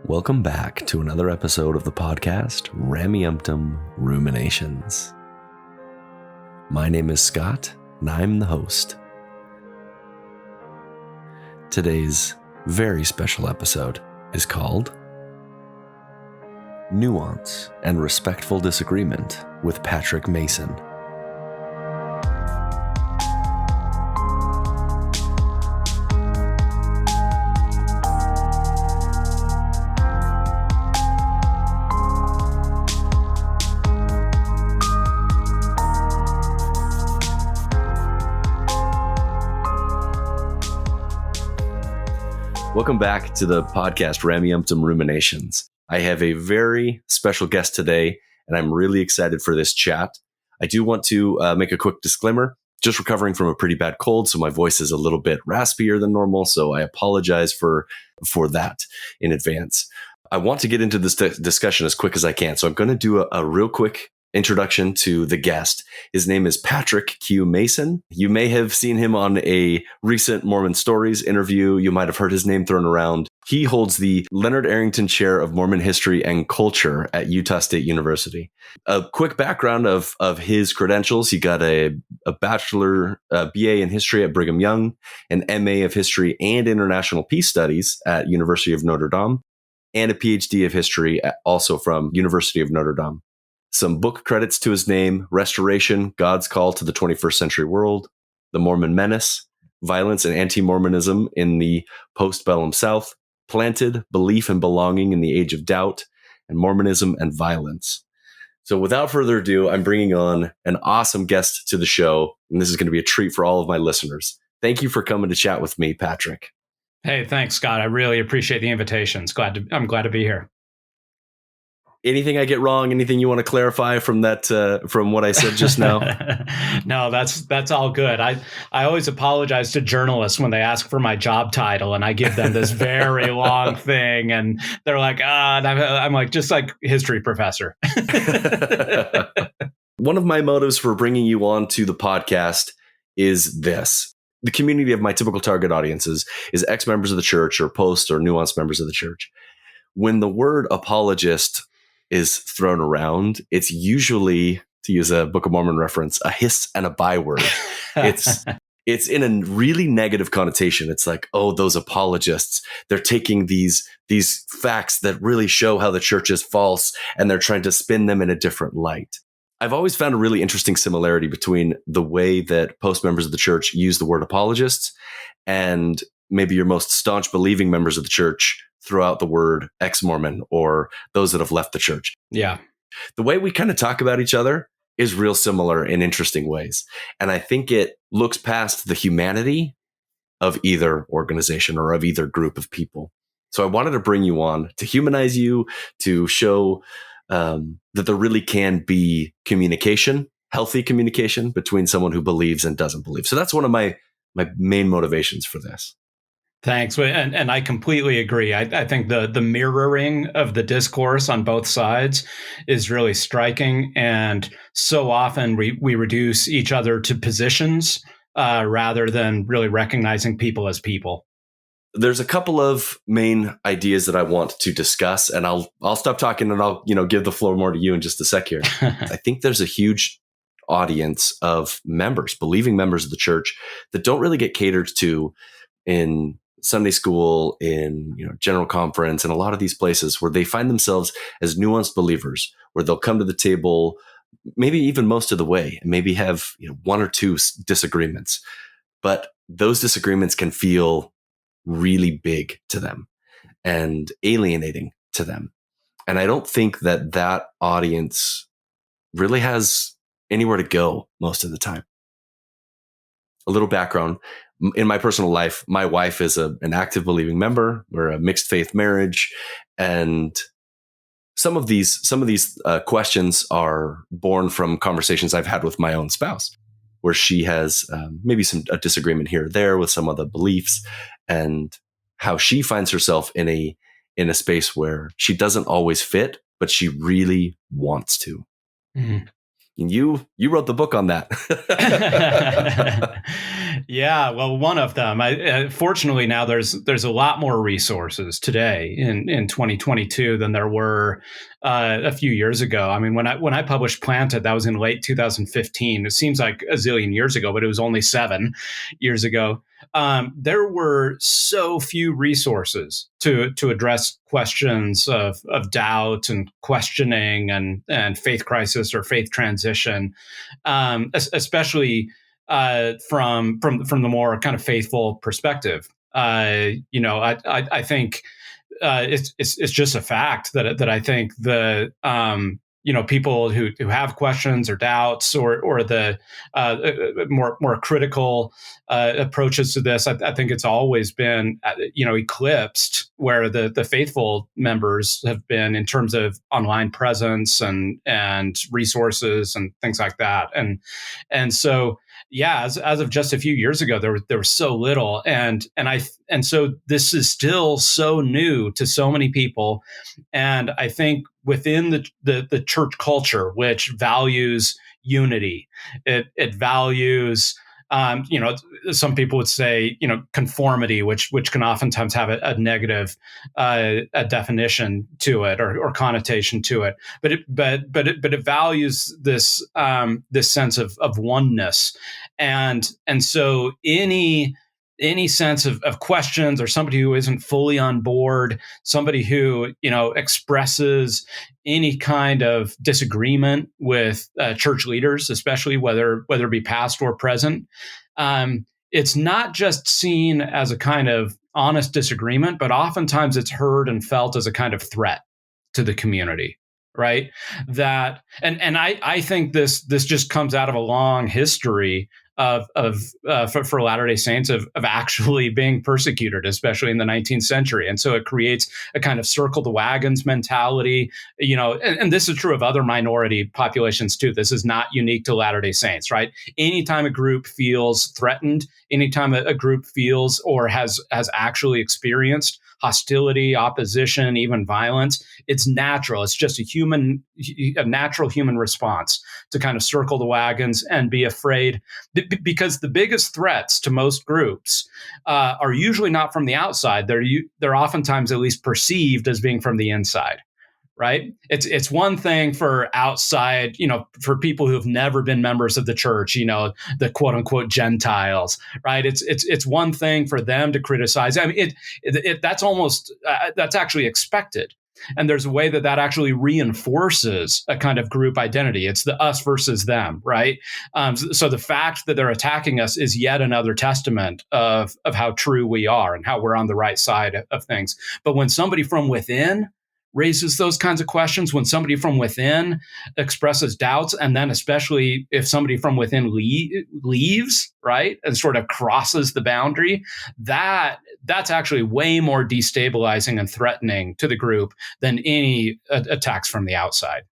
Welcome back to another episode of the podcast, Rameumptom Ruminations. My name is Scott, and I'm the host. Today's very special episode is called Nuance and Respectful Disagreement with Patrick Mason. Welcome back to the podcast, Rameumptom Ruminations. I have a very special guest today, and I'm really excited for this chat. I do want to make a quick disclaimer. Just recovering from a pretty bad cold, so my voice is a little bit raspier than normal, so I apologize for that in advance. I want to get into this discussion as quick as I can, so I'm going to do a real quick introduction to the guest. His name is Patrick Q. Mason. You may have seen him on a recent Mormon Stories interview. You might have heard his name thrown around. He holds the Leonard Arrington Chair of Mormon History and Culture at Utah State University. A quick background of his credentials. He got a bachelor, BA in history at Brigham Young, an MA of history and international peace studies at University of Notre Dame, and a PhD of history also from University of Notre Dame. Some book credits to his name: Restoration, God's Call to the 21st Century World, The Mormon Menace, Violence and Anti-Mormonism in the Postbellum South, Planted, Belief and Belonging in the Age of Doubt, and Mormonism and Violence. So without further ado, I'm bringing on an awesome guest to the show, and this is going to be a treat for all of my listeners. Thank you for coming to chat with me, Patrick. Hey, thanks, Scott. I really appreciate the invitation. I'm glad to be here. Anything I get wrong? Anything you want to clarify from that? From what I said just now? No, that's all good. I always apologize to journalists when they ask for my job title, and I give them this very long thing, and they're like, and I'm like, just like history professor. One of my motives for bringing you on to the podcast is this: the community of my typical target audiences is ex-members of the church or post or nuanced members of the church. When the word apologist is thrown around, it's usually, to use a Book of Mormon reference, a hiss and a byword. It's in a really negative connotation. It's like, oh, those apologists, they're taking these facts that really show how the church is false, and they're trying to spin them in a different light. I've always found a really interesting similarity between the way that post members of the church use the word apologists and maybe your most staunch believing members of the church throw out the word ex-mormon or those that have left the church. Yeah. The way we kind of talk about each other is real similar in interesting ways. And I think it looks past the humanity of either organization or of either group of people. So I wanted to bring you on to humanize you, to show that there really can be communication, healthy communication between someone who believes and doesn't believe. So that's one of my main motivations for this. Thanks. And I completely agree. I think the mirroring of the discourse on both sides is really striking. And so often we reduce each other to positions rather than really recognizing people as people. There's a couple of main ideas that I want to discuss, and I'll stop talking and I'll give the floor more to you in just a sec here. I think there's a huge audience of members, believing members of the church, that don't really get catered to in Sunday school, in general conference, and a lot of these places where they find themselves as nuanced believers, where they'll come to the table, maybe even most of the way, and maybe have one or two disagreements, but those disagreements can feel really big to them and alienating to them. And I don't think that audience really has anywhere to go most of the time. A little background. In my personal life, my wife is an active believing member. We're a mixed faith marriage, and some of these questions are born from conversations I've had with my own spouse, where she has maybe a disagreement here or there with some of the beliefs, and how she finds herself in a space where she doesn't always fit, but she really wants to. Mm-hmm. And you wrote the book on that. Yeah, well, one of them. Fortunately, now there's a lot more resources today in 2022 than there were a few years ago. I mean, when I published Planted, that was in late 2015. It seems like a zillion years ago, but it was only 7 years ago. There were so few resources to address questions of doubt and questioning and faith crisis or faith transition, especially from the more kind of faithful perspective. I think it's just a fact that I think the people who have questions or doubts or the more critical approaches to this, I think it's always been eclipsed where the faithful members have been in terms of online presence and resources and things like that, and so yeah, as of just a few years ago, there was so little, and so this is still so new to so many people, and I think within the church culture, which values unity, it values. Some people would say, conformity, which can oftentimes have a negative a definition to it or connotation to it, but it values this sense of oneness, and so any sense of questions or somebody who isn't fully on board, somebody who expresses any kind of disagreement with church leaders, especially whether it be past or present, it's not just seen as a kind of honest disagreement, but oftentimes it's heard and felt as a kind of threat to the community. Right. That and I think this just comes out of a long history for Latter-day Saints of actually being persecuted, especially in the 19th century. And so it creates a kind of circle the wagons mentality, and this is true of other minority populations too. This is not unique to Latter-day Saints, right? Anytime a group feels threatened, anytime a group feels or has actually experienced hostility, opposition, even violence, it's natural. It's just a natural human response to kind of circle the wagons and be afraid, because the biggest threats to most groups are usually not from the outside. They're oftentimes at least perceived as being from the inside. Right? It's one thing for outside, for people who have never been members of the church, the quote unquote Gentiles, right? It's one thing for them to criticize. I mean, that's actually expected. And there's a way that actually reinforces a kind of group identity. It's the us versus them, right? So the fact that they're attacking us is yet another testament of how true we are and how we're on the right side of things. But when somebody from within raises those kinds of questions, when somebody from within expresses doubts, and then especially if somebody from within leaves, right, and sort of crosses the boundary, that's actually way more destabilizing and threatening to the group than any attacks from the outside.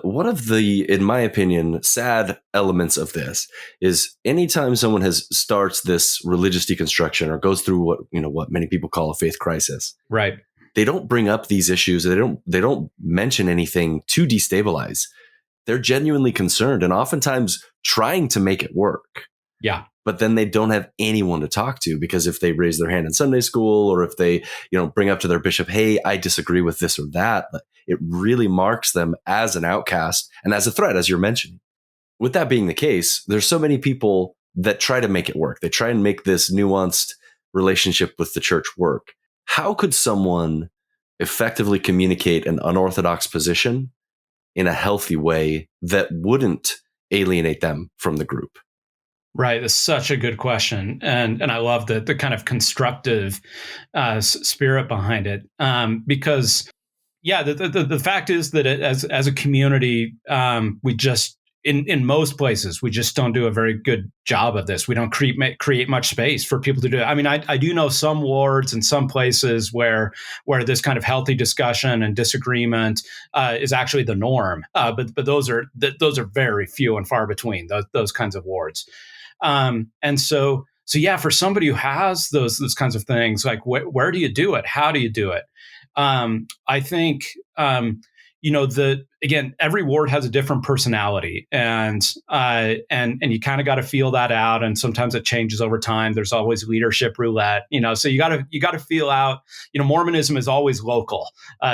One of the, in my opinion, sad elements of this is anytime someone starts this religious deconstruction or goes through what many people call a faith crisis, right? They don't bring up these issues. They don't mention anything to destabilize. They're genuinely concerned and oftentimes trying to make it work. Yeah. But then they don't have anyone to talk to, because if they raise their hand in Sunday school or if they, bring up to their bishop, hey, I disagree with this or that, it really marks them as an outcast and as a threat, as you're mentioning. With that being the case, there's so many people that try to make it work. They try and make this nuanced relationship with the church work. How could someone effectively communicate an unorthodox position in a healthy way that wouldn't alienate them from the group? Right. That's such a good question. And I love the kind of constructive spirit behind it. Because, yeah, the fact is that as a community, we just, in most places, we just don't do a very good job of this. We don't create much space for people to do it. I mean, I do know some wards and some places where this kind of healthy discussion and disagreement is actually the norm. But those are very few and far between, those kinds of wards. And so yeah, for somebody who has those kinds of things, like where do you do it? How do you do it? I think, again, every ward has a different personality, and you kind of got to feel that out. And sometimes it changes over time. There's always leadership roulette, so you got to feel out. Mormonism is always local,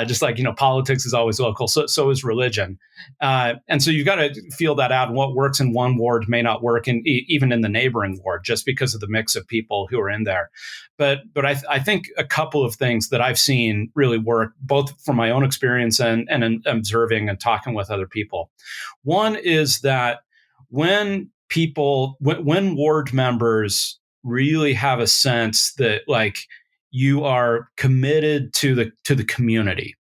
just like politics is always local. So is religion, and so you got to feel that out. And what works in one ward may not work even in the neighboring ward, just because of the mix of people who are in there. But I think a couple of things that I've seen really work, both from my own experience and observing and talking with other people. One is that when ward members really have a sense that like you are committed to the community,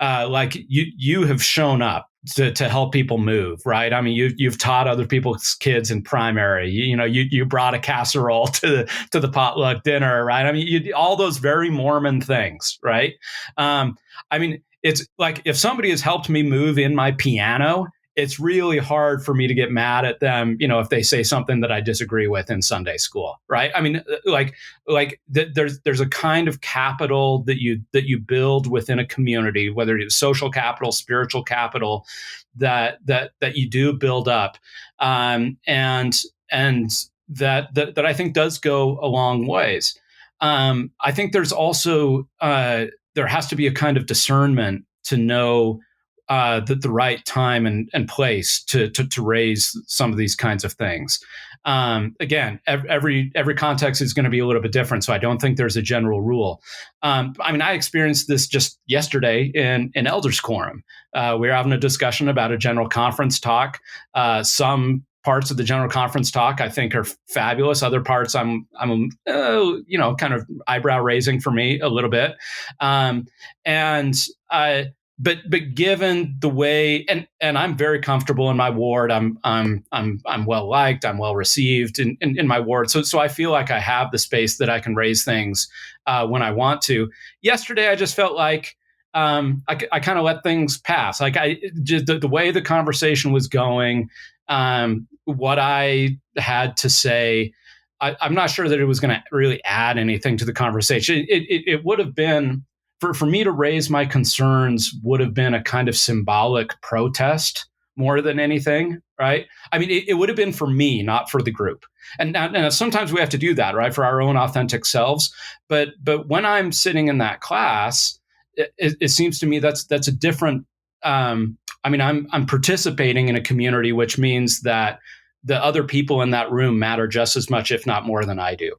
like you have shown up to help people move, right? I mean, you've taught other people's kids in primary. You brought a casserole to the potluck dinner, right? I mean, all those very Mormon things, right? I mean, it's like if somebody has helped me move in my piano, it's really hard for me to get mad at them, if they say something that I disagree with in Sunday school, right? I mean, there's a kind of capital that you build within a community, whether it's social capital, spiritual capital, that you do build up, and that I think does go a long ways. I think there's also there has to be a kind of discernment to know the right time and place to raise some of these kinds of things. Again, every context is going to be a little bit different, so I don't think there's a general rule. I mean, I experienced this just yesterday in elders quorum. We were having a discussion about a general conference talk. Some parts of the general conference talk I think are fabulous. Other parts I'm kind of eyebrow raising for me a little bit. But given the way, and I'm very comfortable in my ward, I'm well liked, I'm well received in my ward, so I feel like I have the space that I can raise things when I want to. Yesterday, I just felt like I kind of let things pass. Like the way the conversation was going, what I had to say, I'm not sure that it was going to really add anything to the conversation. It would have been. For me to raise my concerns would have been a kind of symbolic protest more than anything, right? I mean, it would have been for me, not for the group. And sometimes we have to do that, right, for our own authentic selves. But when I'm sitting in that class, it seems to me that's a different. I mean, I'm participating in a community, which means that the other people in that room matter just as much, if not more, than I do.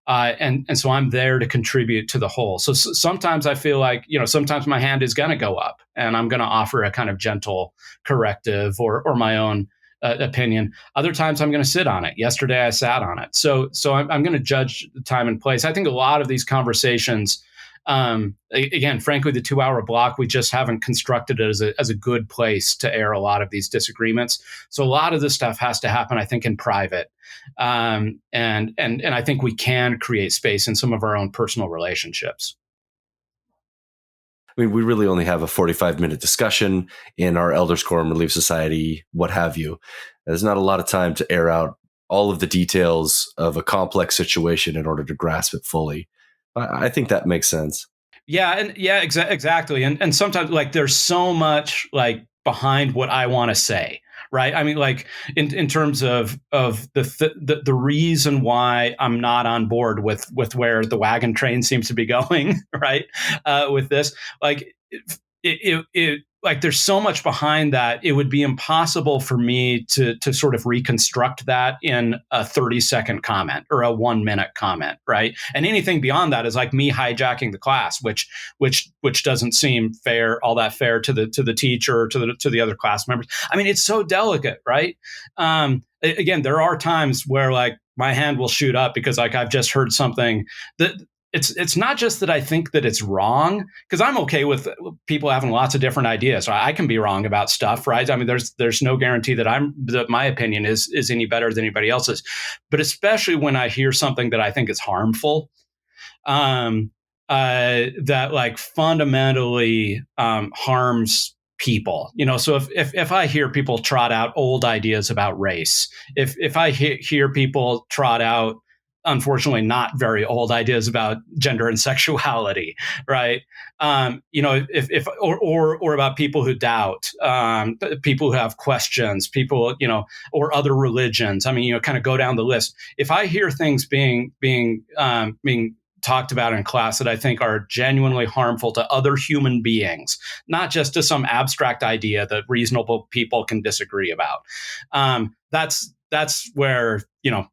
And so I'm there to contribute to the whole. So sometimes I feel like, sometimes my hand is going to go up and I'm going to offer a kind of gentle corrective or my own opinion. Other times I'm going to sit on it. Yesterday I sat on it. So I'm going to judge the time and place. I think a lot of these conversations, again, frankly, the 2-hour block, we just haven't constructed it as a good place to air a lot of these disagreements. So a lot of this stuff has to happen, I think, in private. And I think we can create space in some of our own personal relationships. I mean, we really only have a 45-minute discussion in our Elders Quorum Relief Society, what have you. There's not a lot of time to air out all of the details of a complex situation in order to grasp it fully. I think that makes sense. Yeah, exactly. And sometimes like there's so much like behind what I want to say, right? I mean, like in terms of the reason why I'm not on board with where the wagon train seems to be going, right? With this, like it like there's so much behind that. It would be impossible for me to sort of reconstruct that in a 30-second comment or a 1-minute comment, right? And anything beyond that is like me hijacking the class, which doesn't seem fair, all that fair to the teacher or to the other class members. I mean, it's so delicate, right? Again, there are times where like my hand will shoot up because like I've just heard something that. It's not just that I think that it's wrong, because I'm okay with people having lots of different ideas. I can be wrong about stuff, right? I mean, there's no guarantee that my opinion is any better than anybody else's. But especially when I hear something that I think is harmful, that like fundamentally harms people. So if I hear people trot out old ideas about race, if I hear people trot out unfortunately not very old ideas about gender and sexuality, right? If or about people who doubt, people who have questions, people, or other religions. I mean, kind of go down the list. If I hear things being talked about in class that I think are genuinely harmful to other human beings, not just to some abstract idea that reasonable people can disagree about. That's where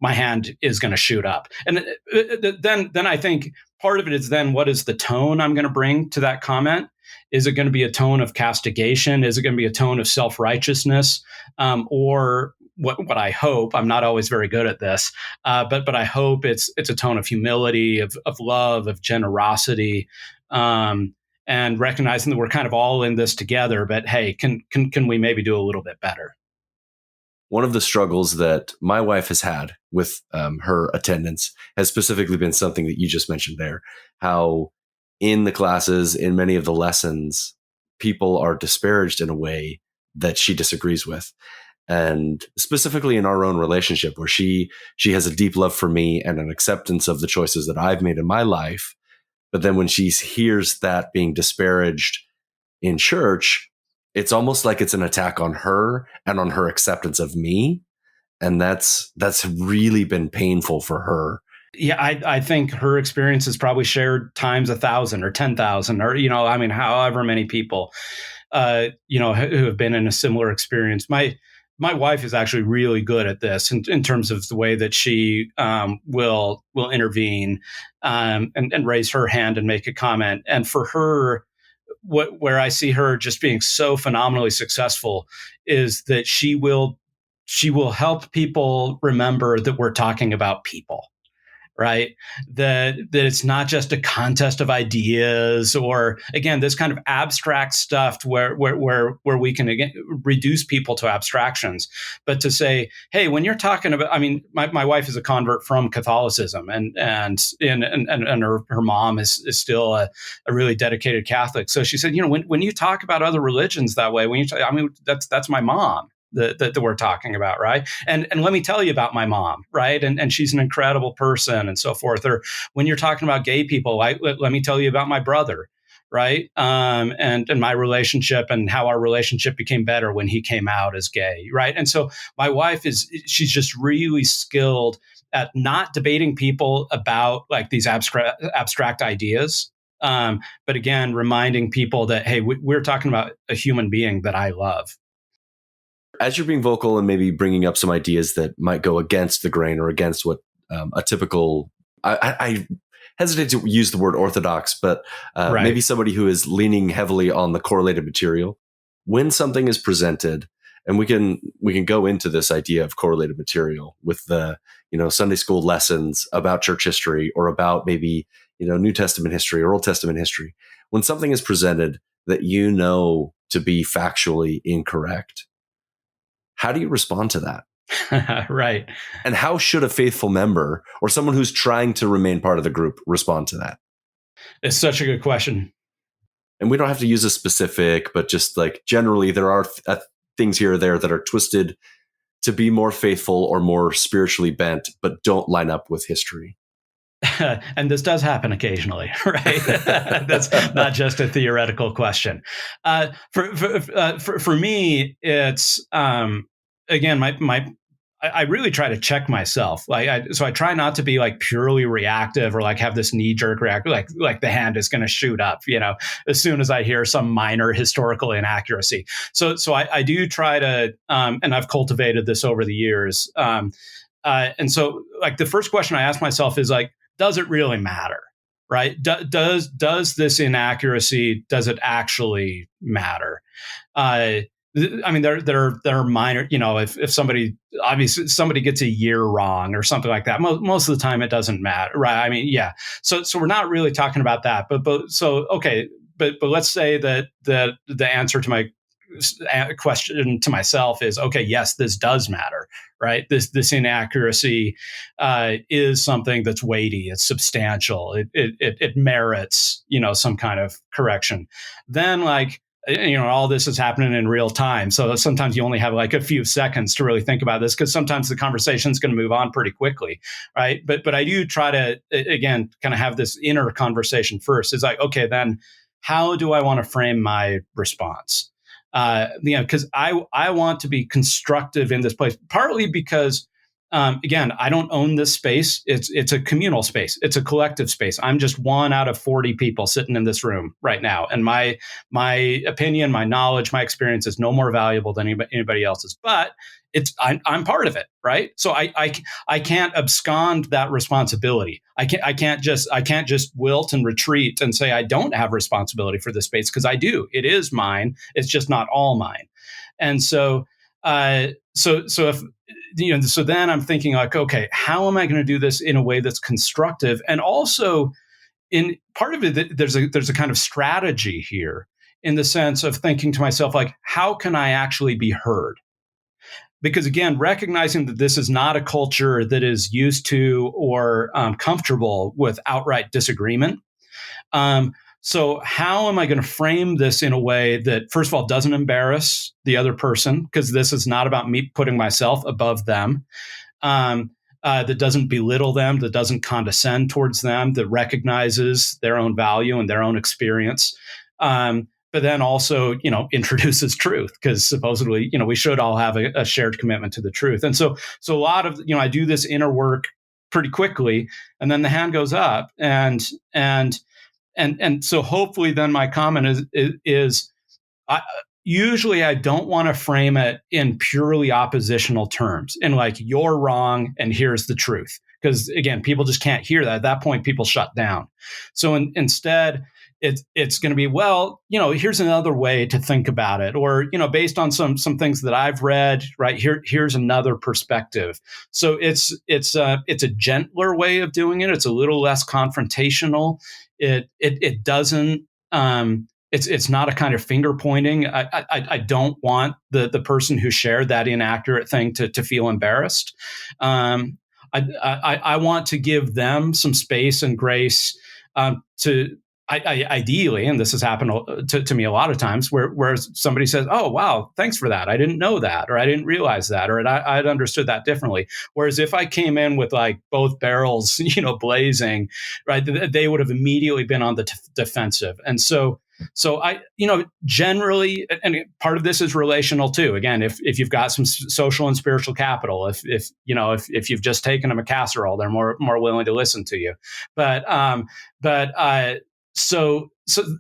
my hand is going to shoot up, and then I think part of it is then what is the tone I'm going to bring to that comment? Is it going to be a tone of castigation? Is it going to be a tone of self-righteousness, or what I hope? I'm not always very good at this, but I hope it's a tone of humility, of love, of generosity. And recognizing that we're kind of all in this together, but hey, can we maybe do a little bit better? One of the struggles that my wife has had with her attendance has specifically been something that you just mentioned there, how in the classes, in many of the lessons, people are disparaged in a way that she disagrees with. And specifically in our own relationship, where she has a deep love for me and an acceptance of the choices that I've made in my life. But then when she hears that being disparaged in church, it's almost like it's an attack on her and on her acceptance of me. And that's really been painful for her. Yeah, I think her experience is probably shared times 1,000 or 10,000 or, however many people, who have been in a similar experience. My wife is actually really good at this in terms of the way that she will intervene and raise her hand and make a comment. And for her, where I see her just being so phenomenally successful is that she will help people remember that we're talking about people, right? That it's not just a contest of ideas, or again, this kind of abstract stuff where we can again reduce people to abstractions, but to say, hey, when you're talking about, I mean, my wife is a convert from Catholicism, and her mom is still a really dedicated Catholic. So she said, when you talk about other religions that way, that's my mom that we're talking about, right? And let me tell you about my mom, right? And she's an incredible person, and so forth. Or when you're talking about gay people, let me tell you about my brother, right? And my relationship and how our relationship became better when he came out as gay, right? And so my wife she's just really skilled at not debating people about like these abstract ideas. But again, reminding people that, hey, we're talking about a human being that I love. As you're being vocal and maybe bringing up some ideas that might go against the grain or against what a typical, I hesitate to use the word orthodox, but Right. Maybe somebody who is leaning heavily on the correlated material, when something is presented, and we can go into this idea of correlated material with the Sunday school lessons about church history or about maybe New Testament history or Old Testament history. When something is presented that to be factually incorrect, how do you respond to that? Right. And how should a faithful member or someone who's trying to remain part of the group respond to that? It's such a good question. And we don't have to use a specific, but just like generally there are things here or there that are twisted to be more faithful or more spiritually bent, but don't line up with history. And this does happen occasionally, right? That's not just a theoretical question. For me, it's again, I really try to check myself. So I try not to be like purely reactive or like have this knee jerk react, like the hand is going to shoot up, as soon as I hear some minor historical inaccuracy. So I do try to, and I've cultivated this over the years. And so like the first question I ask myself is like, does it really matter? Right? Does this inaccuracy, does it actually matter? I mean, there are minor, if somebody gets a year wrong or something like that, most of the time it doesn't matter, right? I mean, yeah. So we're not really talking about that, but okay, but let's say that the answer to my question to myself is, okay, yes, this does matter, right? This inaccuracy is something that's weighty, it's substantial, it merits some kind of correction. Then like, all this is happening in real time. So sometimes you only have like a few seconds to really think about this, because sometimes the conversation is going to move on pretty quickly, right? But I do try to, again, kind of have this inner conversation first. It's like, okay, then how do I want to frame my response? Because I want to be constructive in this place, partly because again, I don't own this space. It's a communal space. It's a collective space. I'm just one out of 40 people sitting in this room right now, and my opinion, my knowledge, my experience is no more valuable than anybody else's. But I'm part of it, right? So I can't abscond that responsibility. I can't just wilt and retreat and say I don't have responsibility for this space, because I do. It is mine. It's just not all mine. And so so then I'm thinking like, okay, how am I going to do this in a way that's constructive? And also, in part of it, there's a kind of strategy here, in the sense of thinking to myself, like, how can I actually be heard? Because again, recognizing that this is not a culture that is used to or comfortable with outright disagreement. So how am I going to frame this in a way that, first of all, doesn't embarrass the other person? Because this is not about me putting myself above them. That doesn't belittle them, that doesn't condescend towards them, that recognizes their own value and their own experience. But then also, introduces truth, because supposedly, we should all have a shared commitment to the truth. And so a lot of, I do this inner work pretty quickly, and then the hand goes up, and so hopefully then my comment is usually I don't want to frame it in purely oppositional terms, in like, you're wrong and here's the truth. Because again, people just can't hear that. At that point, people shut down. So instead, it's going to be, well, here's another way to think about it, or based on some things that I've read, right here's another perspective. So it's a gentler way of doing it. It's a little less confrontational. It doesn't. It's not a kind of finger pointing. I don't want the person who shared that inaccurate thing to feel embarrassed. I want to give them some space and grace to. Ideally, and this has happened to me a lot of times, where somebody says, "Oh, wow, thanks for that. I didn't know that, or I didn't realize that, or I'd understood that differently." Whereas if I came in with like both barrels, blazing, right, they would have immediately been on the defensive. And so I, generally, and part of this is relational too. Again, if you've got some social and spiritual capital, if you've just taken them a casserole, they're more willing to listen to you. So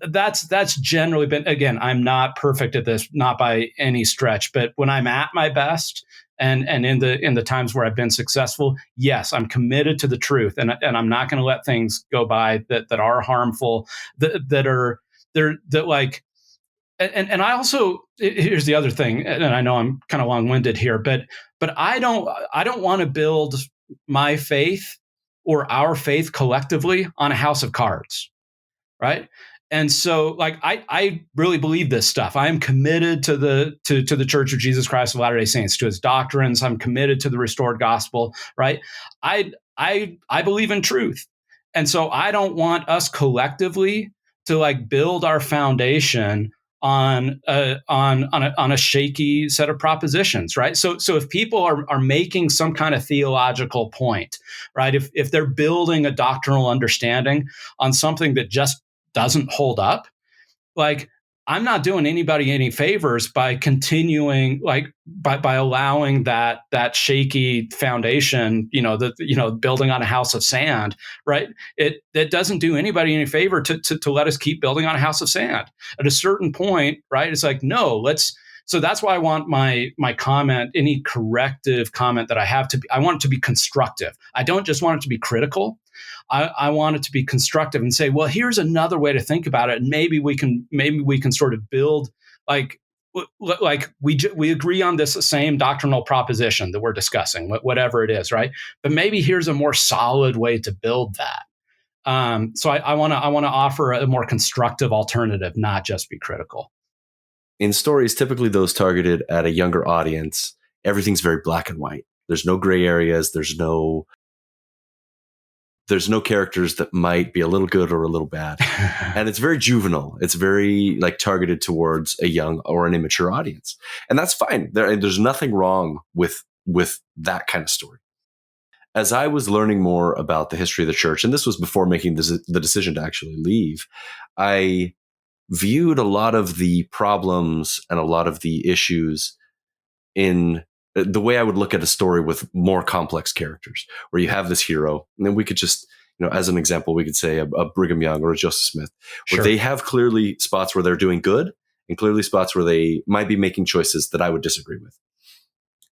that's generally been, again, I'm not perfect at this, not by any stretch, but when I'm at my best, and in the times where I've been successful, yes, I'm committed to the truth, and I'm not going to let things go by that are harmful, that like. And I also, here's the other thing, and I know I'm kind of long-winded here, but I don't want to build my faith or our faith collectively on a house of cards. Right. And so, like, I really believe this stuff. I am committed to the Church of Jesus Christ of Latter-day Saints, to its doctrines. I'm committed to the restored gospel. Right. I believe in truth. And so I don't want us collectively to like build our foundation on a shaky set of propositions, right? So if people are making some kind of theological point, right? If they're building a doctrinal understanding on something that just doesn't hold up, like, I'm not doing anybody any favors by continuing, like, by allowing that shaky foundation, building on a house of sand, right? It doesn't do anybody any favor to let us keep building on a house of sand. At a certain point, right? It's like, no, let's. So that's why I want my comment, any corrective comment that I have, I want it to be constructive. I don't just want it to be critical. I want it to be constructive and say, well, here's another way to think about it, and maybe we can sort of build, like we agree on this same doctrinal proposition that we're discussing, whatever it is, right? But maybe here's a more solid way to build that. So I want to offer a more constructive alternative, not just be critical. In stories, typically those targeted at a younger audience, everything's very black and white. There's no gray areas. There's no there's no characters that might be a little good or a little bad. And it's very juvenile. It's very like targeted towards a young or an immature audience. And that's fine. There's nothing wrong with that kind of story. As I was learning more about the history of the church, and this was before making the decision to actually leave, I viewed a lot of the problems and a lot of the issues in the way I would look at a story with more complex characters, where you have this hero, and then we could just, as an example, we could say a Brigham Young or a Joseph Smith, where Sure. they have clearly spots where they're doing good and clearly spots where they might be making choices that I would disagree with.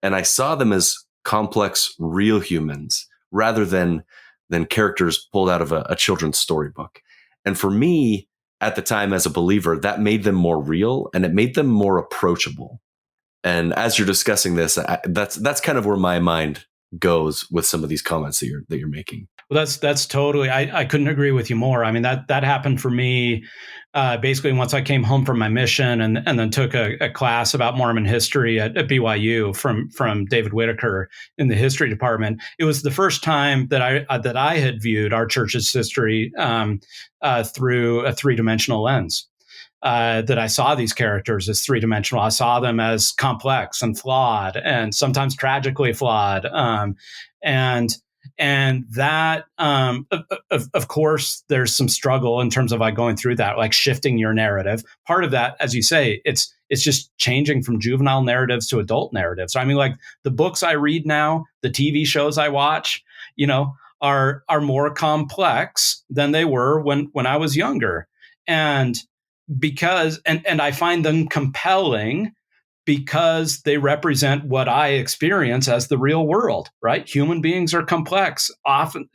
And I saw them as complex, real humans rather than characters pulled out of a children's storybook. And for me, at the time as a believer, that made them more real and it made them more approachable. And as you're discussing this, that's kind of where my mind goes with some of these comments that you're making. Well, that's totally. I couldn't agree with you more. I mean, that happened for me basically once I came home from my mission and then took a class about Mormon history at BYU from David Whitaker in the history department. It was the first time that I had viewed our church's history through a three-dimensional lens. That I saw these characters as three-dimensional. I saw them as complex and flawed, and sometimes tragically flawed. And that, of course, there's some struggle in terms of like going through that, like shifting your narrative. Part of that, as you say, it's just changing from juvenile narratives to adult narratives. So, I mean, like the books I read now, the TV shows I watch, are more complex than they were when I was younger. And because I find them compelling because they represent what I experience as the real world, right? Human beings are complex. Often,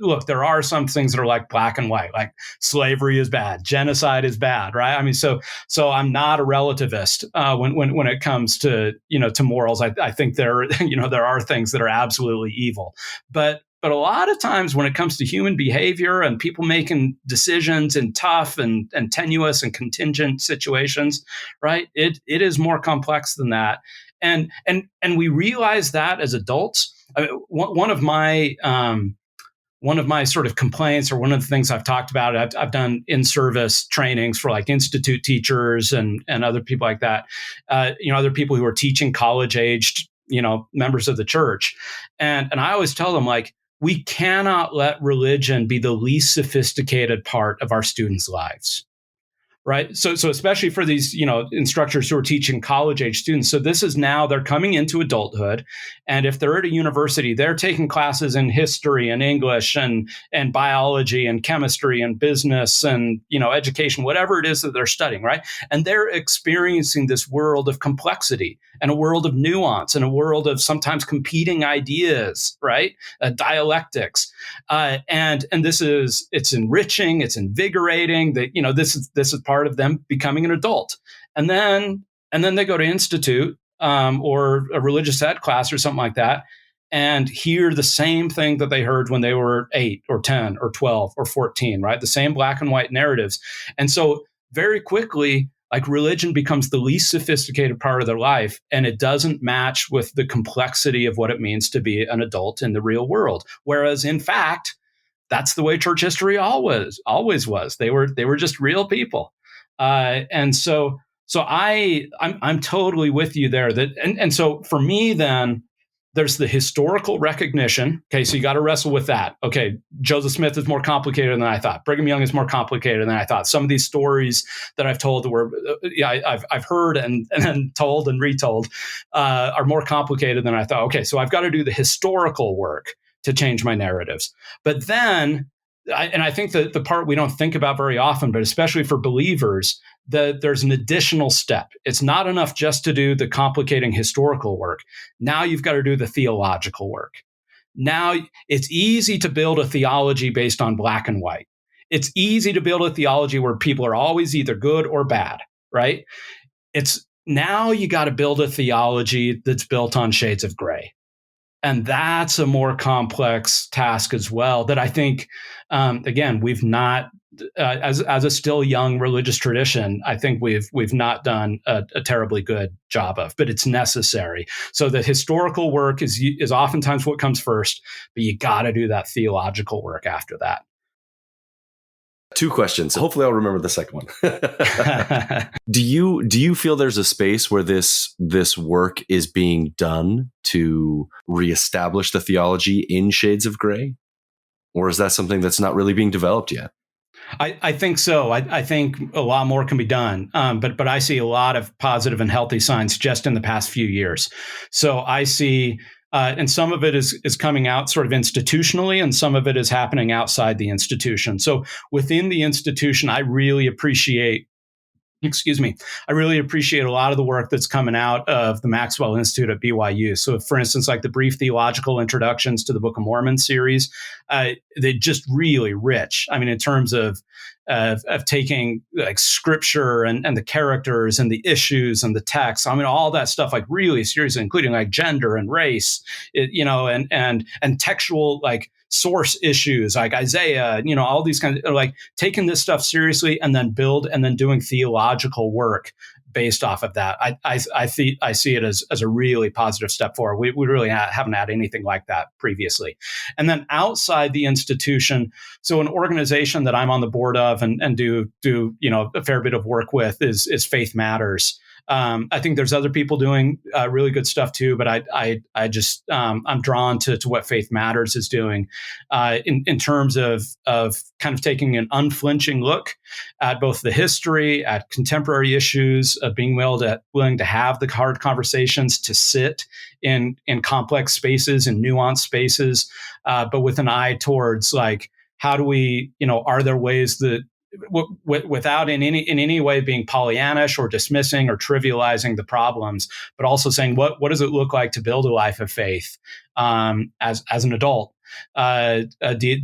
look, there are some things that are like black and white, like slavery is bad, genocide is bad, right? I mean, so I'm not a relativist when it comes to to morals. I think there are things that are absolutely evil, but a lot of times when it comes to human behavior and people making decisions in tough and tenuous and contingent situations, right? It is more complex than that. And we realize that as adults. I mean, one of my sort of complaints, or one of the things I've talked about, I've done in-service trainings for like institute teachers and other people like that, other people who are teaching college-aged, members of the church. And I always tell them, like, we cannot let religion be the least sophisticated part of our students' lives. Right. So especially for these, instructors who are teaching college age students. So this is now they're coming into adulthood. And if they're at a university, they're taking classes in history and English and biology and chemistry and business and, education, whatever it is that they're studying. Right. And they're experiencing this world of complexity and a world of nuance and a world of sometimes competing ideas. Right. Dialectics. And it's enriching, it's invigorating that, this is part of them becoming an adult. And then they go to institute or a religious ed class or something like that and hear the same thing that they heard when they were 8 or 10 or 12 or 14, right? The same black and white narratives. And so very quickly, like religion becomes the least sophisticated part of their life, and it doesn't match with the complexity of what it means to be an adult in the real world. Whereas in fact, that's the way church history always was. They were just real people. And so I'm totally with you there. And so for me, then there's the historical recognition. Okay, so you got to wrestle with that. Okay, Joseph Smith is more complicated than I thought. Brigham Young is more complicated than I thought. Some of these stories that I've told were, I've heard and told and retold are more complicated than I thought. Okay, so I've got to do the historical work to change my narratives. But then, I think that the part we don't think about very often, but especially for believers, that there's an additional step. It's not enough just to do the complicating historical work. Now you've got to do the theological work. Now it's easy to build a theology based on black and white. It's easy to build a theology where people are always either good or bad, right? It's now you got to build a theology that's built on shades of gray. And that's a more complex task as well that I think, again, we've not as a still young religious tradition, I think we've not done a terribly good job of, but it's necessary. So the historical work is oftentimes what comes first, but you got to do that theological work after that. Two questions. Hopefully I'll remember the second one. Do you feel there's a space where this work is being done to reestablish the theology in Shades of Gray? Or is that something that's not really being developed yet? I think so. I think a lot more can be done, but I see a lot of positive and healthy signs just in the past few years. So I see, and some of it is coming out sort of institutionally, and some of it is happening outside the institution. So within the institution, I really appreciate a lot of the work that's coming out of the Maxwell Institute at BYU. So, for instance, like the brief theological introductions to the Book of Mormon series, they're just really rich. I mean, in terms of taking like scripture and the characters and the issues and the text. I mean, all that stuff like really seriously, including like gender and race, and textual like source issues like Isaiah, all these kinds of like taking this stuff seriously and then doing theological work based off of that. I see it as a really positive step forward. We really haven't had anything like that previously. And then outside the institution, so an organization that I'm on the board of and do a fair bit of work with is Faith Matters. I think there's other people doing really good stuff too, but I just I'm drawn to what Faith Matters is doing in terms of kind of taking an unflinching look at both the history, at contemporary issues, of being willing to have the hard conversations, to sit in complex spaces and nuanced spaces, but with an eye towards like how do we, are there ways that without in any way being Pollyannish or dismissing or trivializing the problems, but also saying what does it look like to build a life of faith as an adult,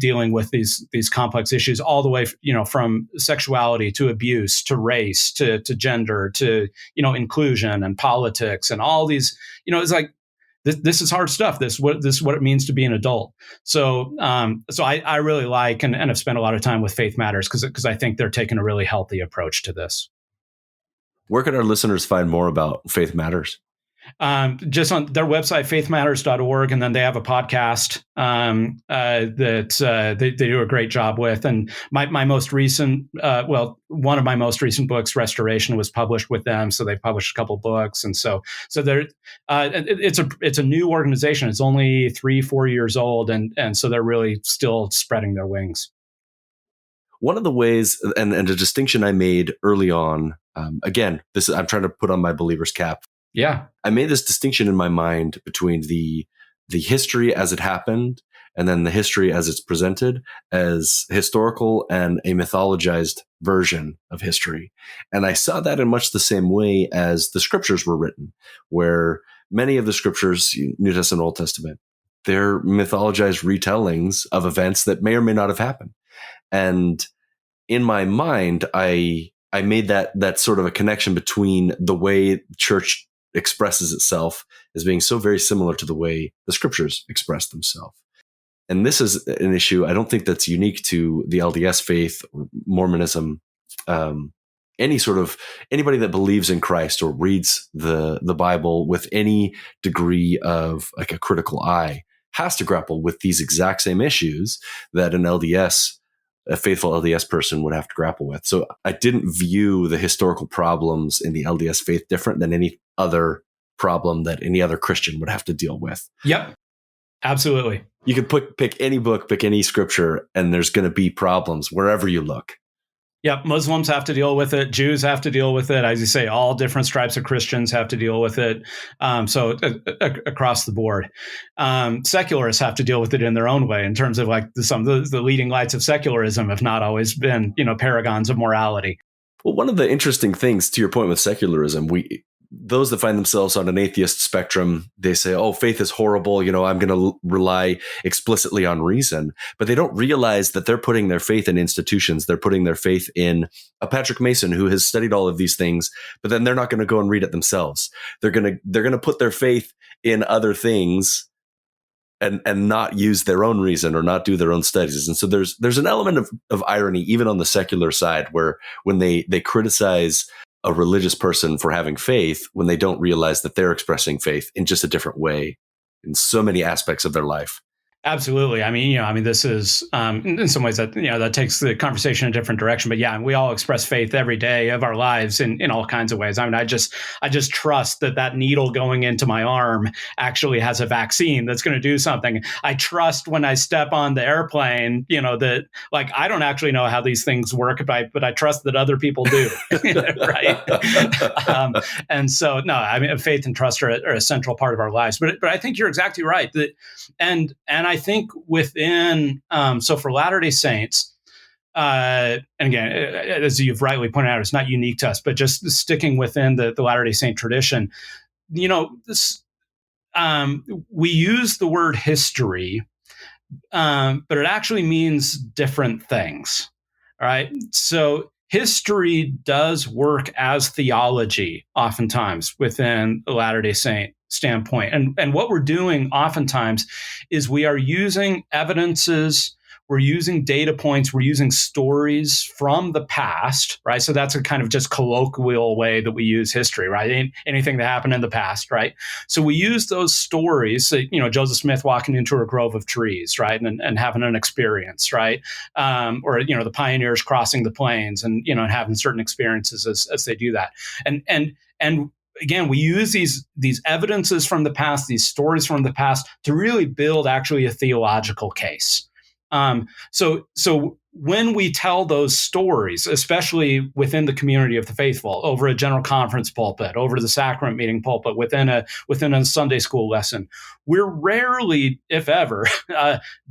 dealing with these complex issues all the way, from sexuality to abuse to race to gender to inclusion and politics and all these. It's like this is hard stuff. This is what it means to be an adult. So I really like and have spent a lot of time with Faith Matters because I think they're taking a really healthy approach to this. Where can our listeners find more about Faith Matters? Just on their website, faithmatters.org, and then they have a podcast that they do a great job with. And my most recent, one of my most recent books, Restoration, was published with them. So they've published a couple books, and so they're it's a new organization. It's only 3-4 years old, and so they're really still spreading their wings. One of the ways, and a distinction I made early on, again, I'm trying to put on my believer's cap. Yeah. I made this distinction in my mind between the history as it happened and then the history as it's presented as historical and a mythologized version of history. And I saw that in much the same way as the scriptures were written, where many of the scriptures, New Testament, Old Testament, they're mythologized retellings of events that may or may not have happened. And in my mind, I made that sort of a connection between the way church expresses itself as being so very similar to the way the scriptures express themselves. And this is an issue I don't think that's unique to the LDS faith or Mormonism. Anybody that believes in Christ or reads the Bible with any degree of like a critical eye has to grapple with these exact same issues that a faithful LDS person would have to grapple with. So I didn't view the historical problems in the LDS faith different than any other problem that any other Christian would have to deal with. Yep, absolutely. You could pick any book, pick any scripture, and there's going to be problems wherever you look. Yep, Muslims have to deal with it. Jews have to deal with it. As you say, all different stripes of Christians have to deal with it. So across the board, secularists have to deal with it in their own way. In terms of like some of the leading lights of secularism have not always been, paragons of morality. Well, one of the interesting things, to your point with secularism, those that find themselves on an atheist spectrum, they say, oh, faith is horrible. I'm going to rely explicitly on reason. But they don't realize that they're putting their faith in institutions. They're putting their faith in a Patrick Mason who has studied all of these things, but then they're not going to go and read it themselves. They're going to put their faith in other things and not use their own reason or not do their own studies. And so there's an element of irony even on the secular side, where when they criticize a religious person for having faith, when they don't realize that they're expressing faith in just a different way in so many aspects of their life. Absolutely. This is in some ways that takes the conversation in a different direction. But yeah, we all express faith every day of our lives in all kinds of ways. I mean, I just trust that needle going into my arm actually has a vaccine that's going to do something. I trust when I step on the airplane, that like I don't actually know how these things work, but I trust that other people do, right? And so, no, I mean, faith and trust are a central part of our lives. But I think you're exactly right. And I think within, so for Latter-day Saints, and again, as you've rightly pointed out, it's not unique to us, but just sticking within the Latter-day Saint tradition, this, we use the word history, but it actually means different things. All right. So history does work as theology oftentimes within the Latter-day Saint standpoint. And what we're doing oftentimes is we are using evidences, we're using data points, we're using stories from the past, right? So that's a kind of just colloquial way that we use history, right? Anything that happened in the past, right? So we use those stories, Joseph Smith walking into a grove of trees, right? And having an experience, right? Or the pioneers crossing the plains and, and having certain experiences as they do that. And again, we use these evidences from the past, these stories from the past to really build actually a theological case. So when we tell those stories, especially within the community of the faithful, over a general conference pulpit, over the sacrament meeting pulpit, within a Sunday school lesson, we're rarely, if ever,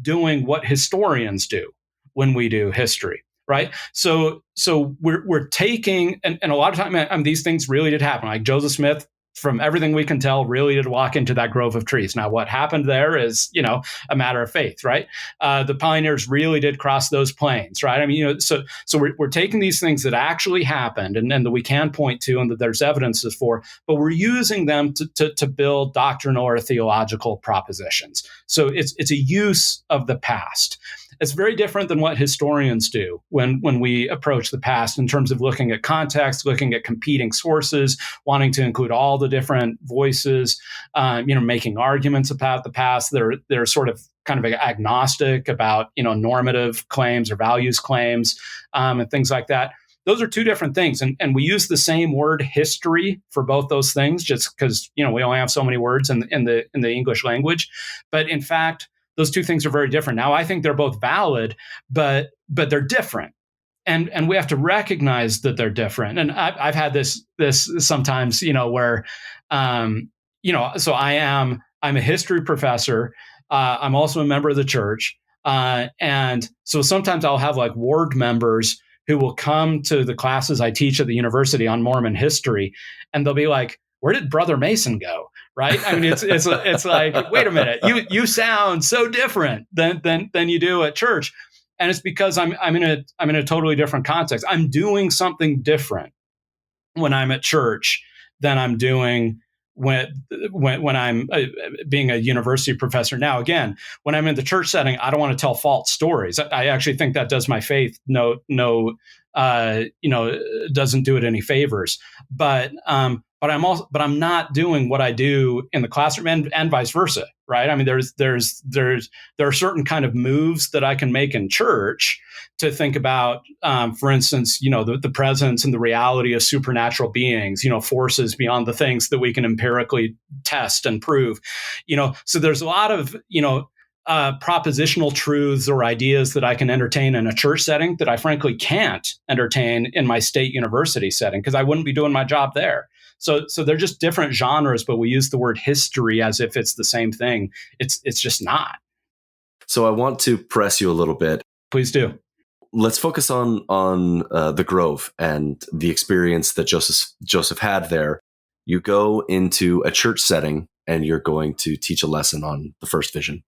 doing what historians do when we do history. Right. So we're taking, and a lot of time, these things really did happen. Like Joseph Smith, from everything we can tell, really did walk into that grove of trees. Now, what happened there is, a matter of faith, right? The pioneers really did cross those plains, right? I mean, so we're taking these things that actually happened and that we can point to and that there's evidences for, but we're using them to build doctrinal or theological propositions. So it's a use of the past. It's very different than what historians do when we approach the past in terms of looking at context, looking at competing sources, wanting to include all the different voices, making arguments about the past. They're sort of kind of agnostic about, normative claims or values claims and things like that. Those are two different things. And we use the same word history for both those things just because, we only have so many words in the English language. But in fact, those two things are very different. Now, I think they're both valid, but they're different. And we have to recognize that they're different. And I've had this sometimes, where, so I'm a history professor. I'm also a member of the church. And so sometimes I'll have like ward members who will come to the classes I teach at the university on Mormon history, and they'll be like, where did Brother Mason go? Right? I mean, it's like, wait a minute, you sound so different than you do at church, and it's because I'm in a totally different context. I'm doing something different when I'm at church than I'm doing when I'm being a university professor. Now, again, when I'm in the church setting, I don't want to tell false stories. I actually think that does my faith doesn't do it any favors. But I'm not doing what I do in the classroom and vice versa, right? I mean, there are certain kind of moves that I can make in church to think about, for instance, the presence and the reality of supernatural beings, forces beyond the things that we can empirically test and prove, so there's a lot of, propositional truths or ideas that I can entertain in a church setting that I frankly can't entertain in my state university setting because I wouldn't be doing my job there. So they're just different genres, but we use the word history as if it's the same thing. It's just not. So I want to press you a little bit. Please do. Let's focus on the Grove and the experience that Joseph had there. You go into a church setting and you're going to teach a lesson on the first vision.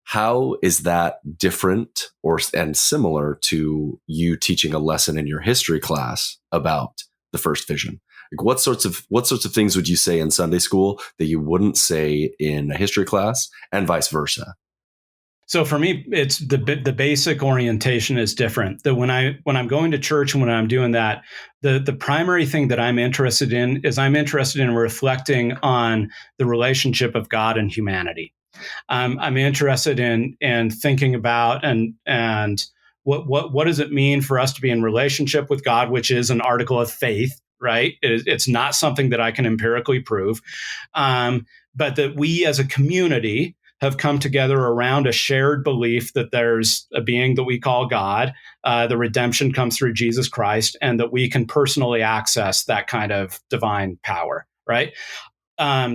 How is that different and similar to you teaching a lesson in your history class about the first vision? Like what sorts of things would you say in Sunday school that you wouldn't say in a history class, and vice versa? So for me, it's the basic orientation is different. That when I'm going to church and when I'm doing that, the primary thing that I'm interested in is I'm interested in reflecting on the relationship of God and humanity. I'm interested in thinking about and what does it mean for us to be in relationship with God, which is an article of faith, right? It's not something that I can empirically prove, but that we as a community have come together around a shared belief that there's a being that we call God, the redemption comes through Jesus Christ, and that we can personally access that kind of divine power, right?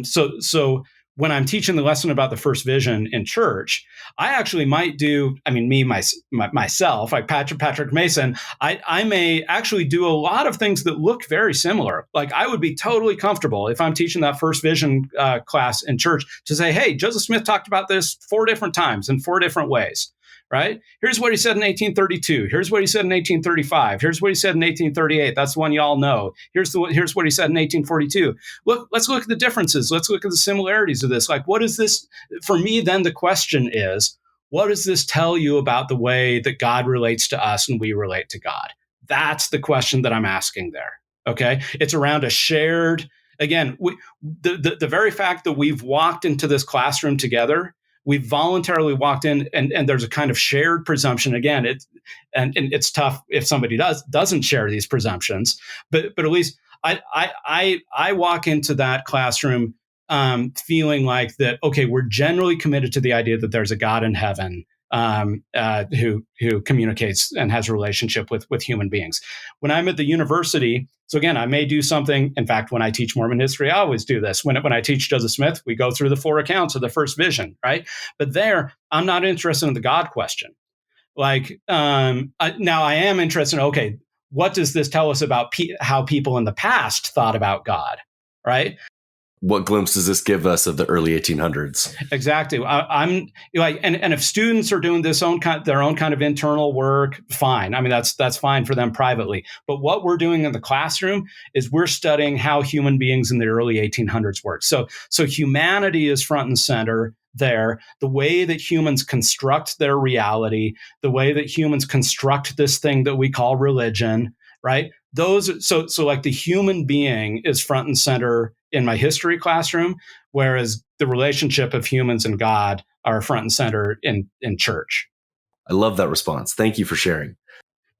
So when I'm teaching the lesson about the first vision in church, I actually might do, I mean, myself, like Patrick Mason, I may actually do a lot of things that look very similar. Like I would be totally comfortable if I'm teaching that first vision class in church to say, hey, Joseph Smith talked about this 4 different times in 4 different ways. Right? Here's what he said in 1832. Here's what he said in 1835. Here's what he said in 1838. That's the one y'all know. Here's what he said in 1842. Let's look at the differences. Let's look at the similarities of this. Like, what is this? For me, then the question is, what does this tell you about the way that God relates to us and we relate to God? That's the question that I'm asking there. Okay. It's around a shared, again, the very fact that we've walked into this classroom together, we've voluntarily walked in, and there's a kind of shared presumption. Again, it's tough if somebody doesn't share these presumptions, but at least I walk into that classroom feeling like that. Okay, we're generally committed to the idea that there's a God in heaven who communicates and has a relationship with human beings. When I'm at the university, so again, I may do something. In fact, when I teach Mormon history, I always do this. When I teach Joseph Smith, we go through the 4 accounts of the first vision, right? But there, I'm not interested in the God question. Like now, I am interested in, okay, what does this tell us about how people in the past thought about God, right? What glimpse does this give us of the early 1800s? Exactly. I'm like, and if students are doing their own kind of internal work, fine. I mean, that's fine for them privately. But what we're doing in the classroom is we're studying how human beings in the early 1800s work. So humanity is front and center there. The way that humans construct their reality, the way that humans construct this thing that we call religion, right? So like the human being is front and center in my history classroom, whereas the relationship of humans and God are front and center in church. I love that response. Thank you for sharing.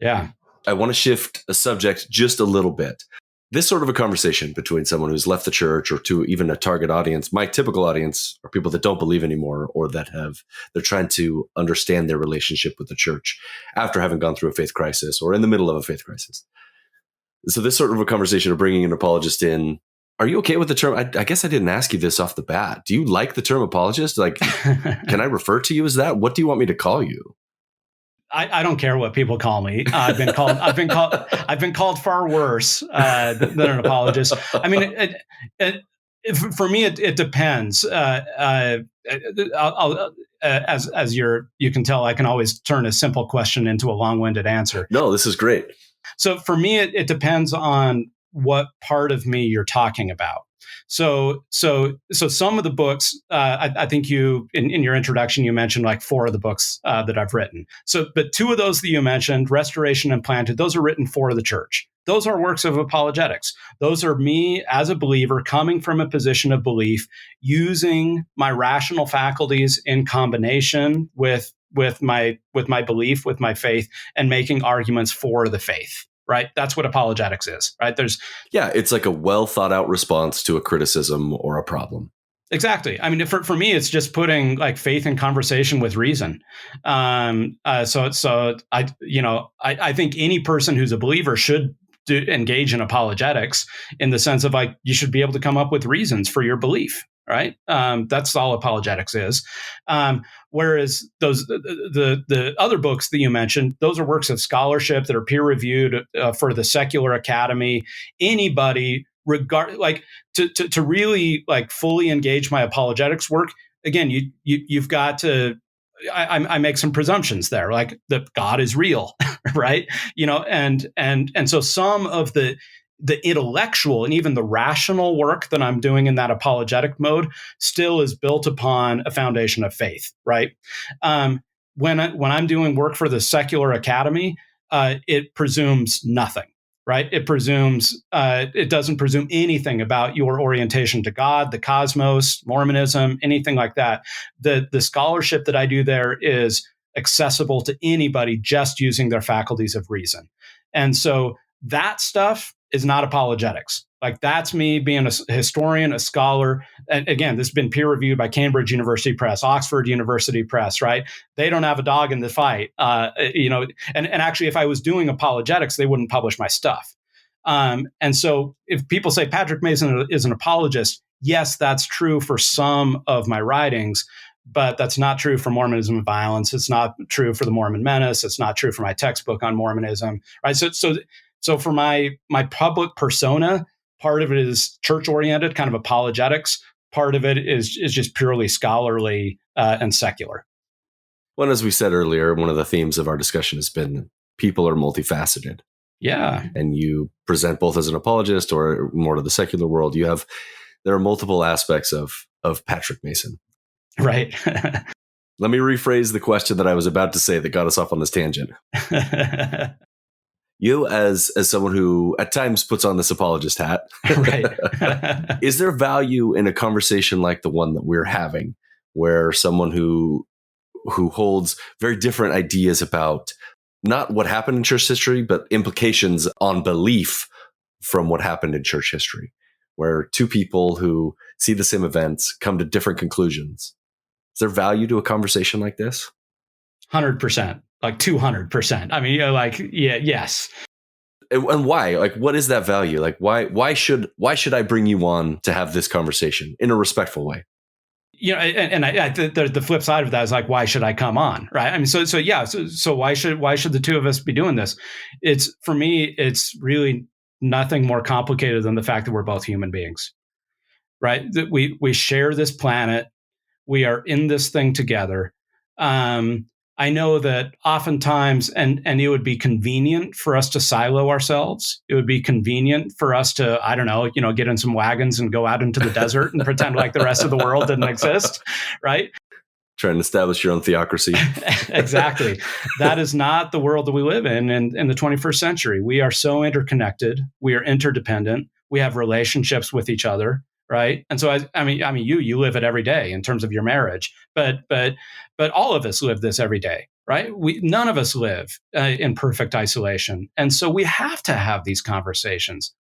Yeah. I want to shift a subject just a little bit. This sort of a conversation between someone who's left the church or to even a target audience, my typical audience are people that don't believe anymore, or that they're trying to understand their relationship with the church after having gone through a faith crisis or in the middle of a faith crisis. So this sort of a conversation of bringing an apologist in, are you okay with the term? I guess I didn't ask you this off the bat. Do you like the term apologist? Like, can I refer to you as that? What do you want me to call you? I don't care what people call me. I've been called far worse than an apologist. I mean, for me, it depends. As you can tell, I can always turn a simple question into a long-winded answer. No, this is great. So for me, it depends on what part of me you're talking about. So some of the books, I think you in your introduction you mentioned like 4 of the books that I've written. So, but 2 of those that you mentioned, Restoration and Planted, those are written for the church. Those are works of apologetics. Those are me as a believer coming from a position of belief, using my rational faculties in combination with my belief, with my faith, and making arguments for the faith. Right. That's what apologetics is. Right. It's like a well thought out response to a criticism or a problem. Exactly. I mean, for me, it's just putting like faith in conversation with reason. So I think any person who's a believer should engage in apologetics in the sense of like, you should be able to come up with reasons for your belief. Right. That's all apologetics is. Whereas the other books that you mentioned, those are works of scholarship that are peer reviewed for the secular academy. Anybody to really like fully engage my apologetics work. Again, you've got to. I make some presumptions there, like that God is real, right? And so some of the the intellectual and even the rational work that I'm doing in that apologetic mode still is built upon a foundation of faith, right? When I'm doing work for the secular academy, it presumes nothing, right? It presumes it doesn't presume anything about your orientation to God, the cosmos, Mormonism, anything like that. The scholarship that I do there is accessible to anybody just using their faculties of reason, and so that stuff is not apologetics. Like that's me being a historian, a scholar. And again, this has been peer reviewed by Cambridge University Press, Oxford University Press, right? They don't have a dog in the fight. And actually, if I was doing apologetics, they wouldn't publish my stuff. And so if people say Patrick Mason is an apologist, yes, that's true for some of my writings, but that's not true for Mormonism and violence. It's not true for the Mormon Menace. It's not true for my textbook on Mormonism, right? So for my public persona, part of it is church oriented, kind of apologetics. Part of it is just purely scholarly and secular. Well, as we said earlier, one of the themes of our discussion has been people are multifaceted. Yeah. And you present both as an apologist or more to the secular world. There are multiple aspects of Patrick Mason. Right. Let me rephrase the question that I was about to say that got us off on this tangent. You, as someone who at times puts on this apologist hat, right? Is there value in a conversation like the one that we're having, where someone who holds very different ideas about not what happened in church history, but implications on belief from what happened in church history, where two people who see the same events come to different conclusions? Is there value to a conversation like this? 100%, like 200%. I mean, yes. And why? Like, what is that value? Like, why should I bring you on to have this conversation in a respectful way? The flip side of that is like, why should I come on? Right. I mean, so why should the two of us be doing this? For me, it's really nothing more complicated than the fact that we're both human beings, right? That we share this planet. We are in this thing together. I know that oftentimes, and it would be convenient for us to silo ourselves. It would be convenient for us to, I don't know, get in some wagons and go out into the desert and pretend like the rest of the world didn't exist, right? Trying to establish your own theocracy. Exactly. That is not the world that we live in the 21st century. We are so interconnected. We are interdependent. We have relationships with each other. Right. And so, I mean, you live it every day in terms of your marriage, but all of us live this every day. Right. None of us live in perfect isolation. And so we have to have these conversations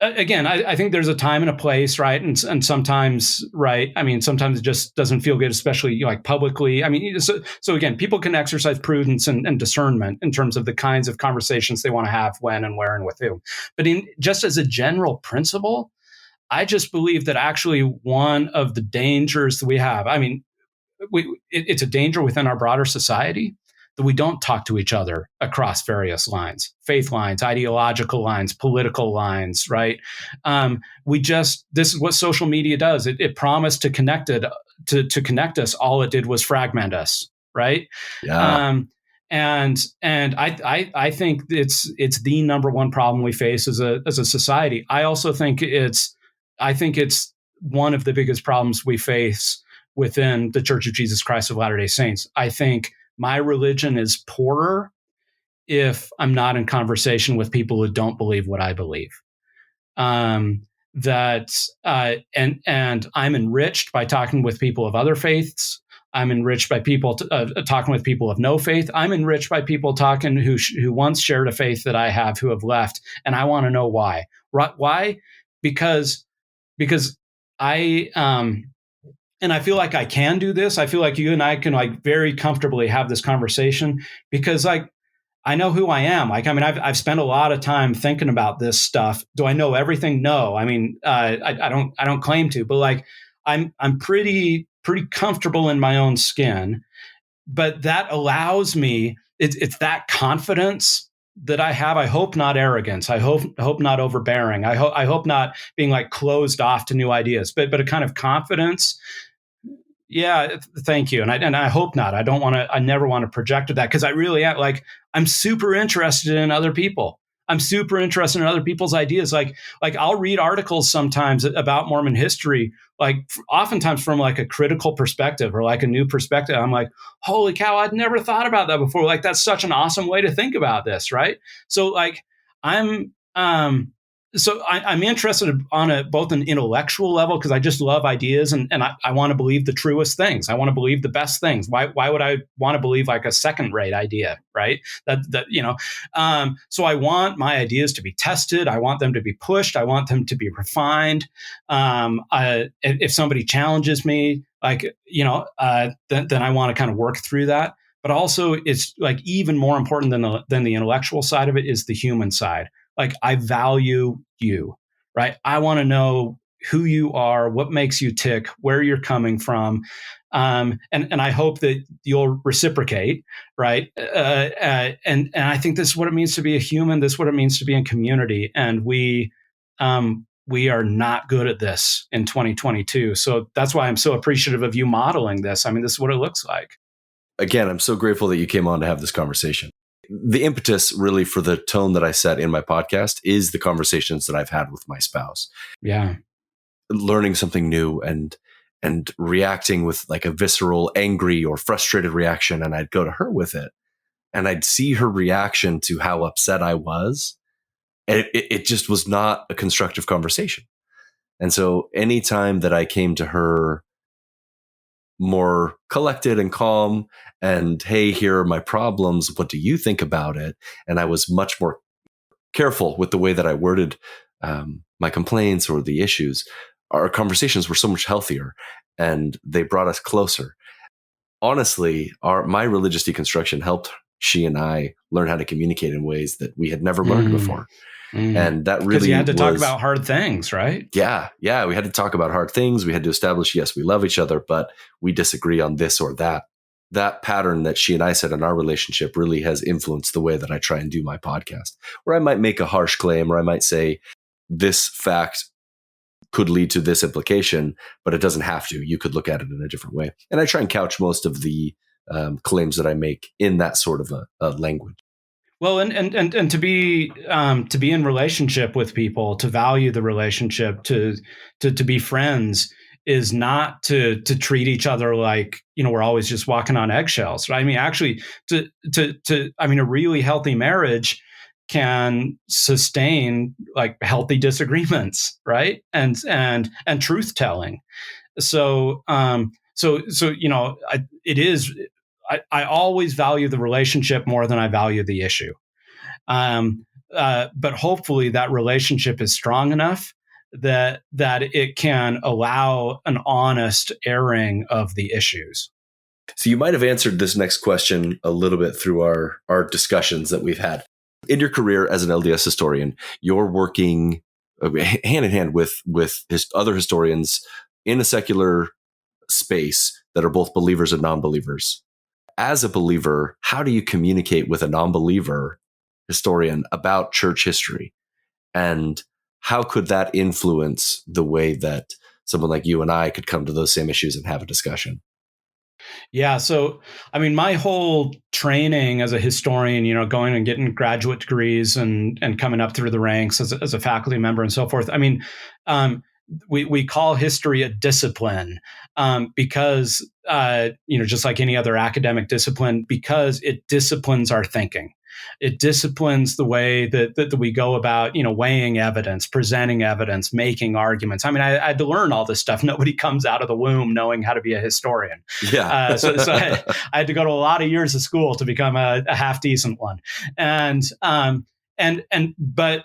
again, I think there's a time and a place, right? And sometimes, right? I mean, sometimes it just doesn't feel good, especially like publicly. I mean, so again, people can exercise prudence and discernment in terms of the kinds of conversations they want to have, when and where and with whom. But just as a general principle, I just believe that actually one of the dangers that we have, I mean, it's a danger within our broader society that we don't talk to each other across various lines, faith lines, ideological lines, political lines, right? This is what social media does. It promised to connect us. All it did was fragment us, right? Yeah. And I think it's the number one problem we face as a society. I also think it's one of the biggest problems we face within the Church of Jesus Christ of Latter-day Saints. I think my religion is poorer if I'm not in conversation with people who don't believe what I believe. And I'm enriched by talking with people of other faiths. I'm enriched by people talking with people of no faith. I'm enriched by people talking who once shared a faith that I have, who have left, and I want to know why. Why? Because I and I feel like I can do this. I feel like you and I can very comfortably have this conversation because I know who I am. I've spent a lot of time thinking about this stuff. Do I know everything? No. I mean, I don't claim to, but I'm pretty comfortable in my own skin. But that allows me. It's that confidence that I have. I hope not arrogance. I hope not overbearing. I hope not being closed off to new ideas. But a kind of confidence. Yeah, thank you. And I hope not. I never want to project that because I really am I'm super interested in other people. I'm super interested in other people's ideas. Like I'll read articles sometimes about Mormon history, like oftentimes from like a critical perspective or like a new perspective. I'm like, holy cow, I'd never thought about that before. Like that's such an awesome way to think about this, right? So like I'm I'm interested on both an intellectual level because I just love ideas and I want to believe the truest things. I want to believe the best things. Why would I want to believe like a second rate idea, right? So I want my ideas to be tested. I want them to be pushed. I want them to be refined. If somebody challenges me, then I want to kind of work through that. But also, it's like even more important than the intellectual side of it is the human side. Like I value you, right? I want to know who you are, what makes you tick, where you're coming from, and I hope that you'll reciprocate, right? And I think this is what it means to be a human. This is what it means to be in community, and we are not good at this in 2022. So that's why I'm so appreciative of you modeling this. I mean, this is what it looks like. Again, I'm so grateful that you came on to have this conversation. The impetus really for the tone that I set in my podcast is the conversations that I've had with my spouse. Yeah. Learning something new and reacting with like a visceral, angry or frustrated reaction. And I'd go to her with it and I'd see her reaction to how upset I was. And it just was not a constructive conversation. And so anytime that I came to her more collected and calm and, hey, here are my problems, what do you think about it? And I was much more careful with the way that I worded my complaints or the issues. Our conversations were so much healthier and they brought us closer. Honestly, my religious deconstruction helped she and I learn how to communicate in ways that we had never learned before. And that really because you had to talk about hard things, right? Yeah. We had to talk about hard things. We had to establish, yes, we love each other, but we disagree on this or that. That pattern that she and I set in our relationship really has influenced the way that I try and do my podcast, where I might make a harsh claim or I might say this fact could lead to this implication, but it doesn't have to. You could look at it in a different way. And I try and couch most of the claims that I make in that sort of a language. Well, and to be in relationship with people, to value the relationship, to be friends is not to treat each other like, we're always just walking on eggshells. Right? I mean, actually, a really healthy marriage can sustain like healthy disagreements, right? And truth telling. So it is. I always value the relationship more than I value the issue. But hopefully that relationship is strong enough that it can allow an honest airing of the issues. So you might have answered this next question a little bit through our discussions that we've had. In your career as an LDS historian, you're working hand in hand with other historians in a secular space that are both believers and non-believers. As a believer, how do you communicate with a non-believer historian about church history? And how could that influence the way that someone like you and I could come to those same issues and have a discussion? Yeah. So, I mean, my whole training as a historian, going and getting graduate degrees and coming up through the ranks as a faculty member and so forth. I mean, we call history a discipline because, just like any other academic discipline, because it disciplines our thinking. It disciplines the way that we go about, weighing evidence, presenting evidence, making arguments. I mean, I had to learn all this stuff. Nobody comes out of the womb knowing how to be a historian. Yeah. So I had to go to a lot of years of school to become a half decent one. But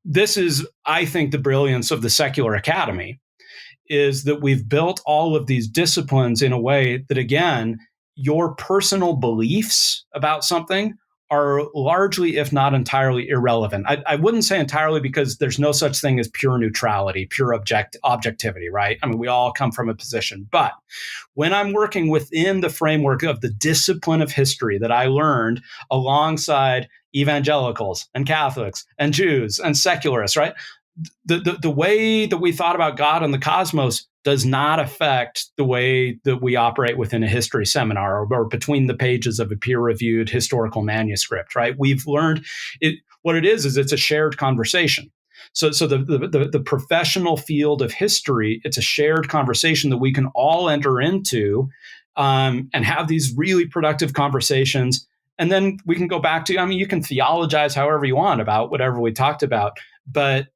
this is, I think, the brilliance of the secular academy is that we've built all of these disciplines in a way that, again, your personal beliefs about something are largely, if not entirely, irrelevant. I wouldn't say entirely because there's no such thing as pure neutrality, pure objectivity, right? I mean, we all come from a position. But when I'm working within the framework of the discipline of history that I learned alongside evangelicals and Catholics and Jews and secularists, right? The way that we thought about God and the cosmos does not affect the way that we operate within a history seminar or between the pages of a peer-reviewed historical manuscript, right? We've learned it. What it is it's a shared conversation. So the professional field of history, it's a shared conversation that we can all enter into and have these really productive conversations. And then we can go back to, you can theologize however you want about whatever we talked about, but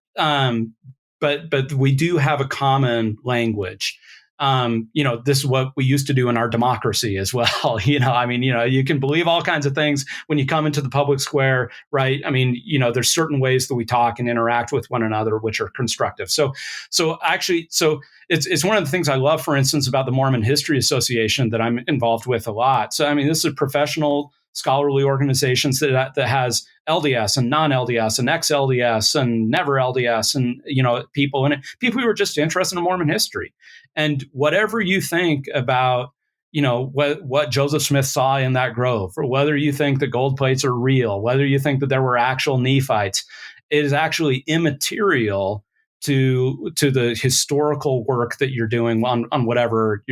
we do have a common language. This is what we used to do in our democracy as well. You can believe all kinds of things when you come into the public square, right? There's certain ways that we talk and interact with one another, which are constructive. So it's one of the things I love, for instance, about the Mormon History Association that I'm involved with a lot. So, this is a professional scholarly organizations that has LDS and non-LDS and ex-LDS and never LDS and, people who are just interested in Mormon history. And whatever you think about, what Joseph Smith saw in that grove, or whether you think the gold plates are real, whether you think that there were actual Nephites, it is actually immaterial to the historical work that you're doing on whatever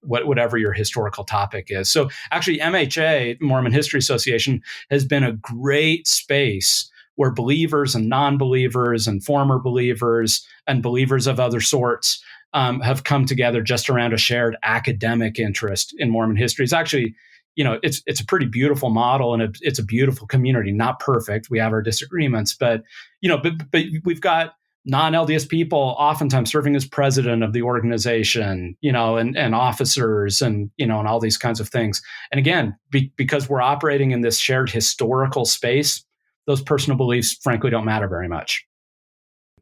whatever your historical topic is. So actually, MHA, Mormon History Association, has been a great space where believers and non-believers and former believers and believers of other sorts have come together just around a shared academic interest in Mormon history. It's actually, it's a pretty beautiful model, and it's a beautiful community. Not perfect. We have our disagreements, but we've got non-LDS people oftentimes serving as president of the organization, and officers and all these kinds of things. And again, because we're operating in this shared historical space, those personal beliefs, frankly, don't matter very much.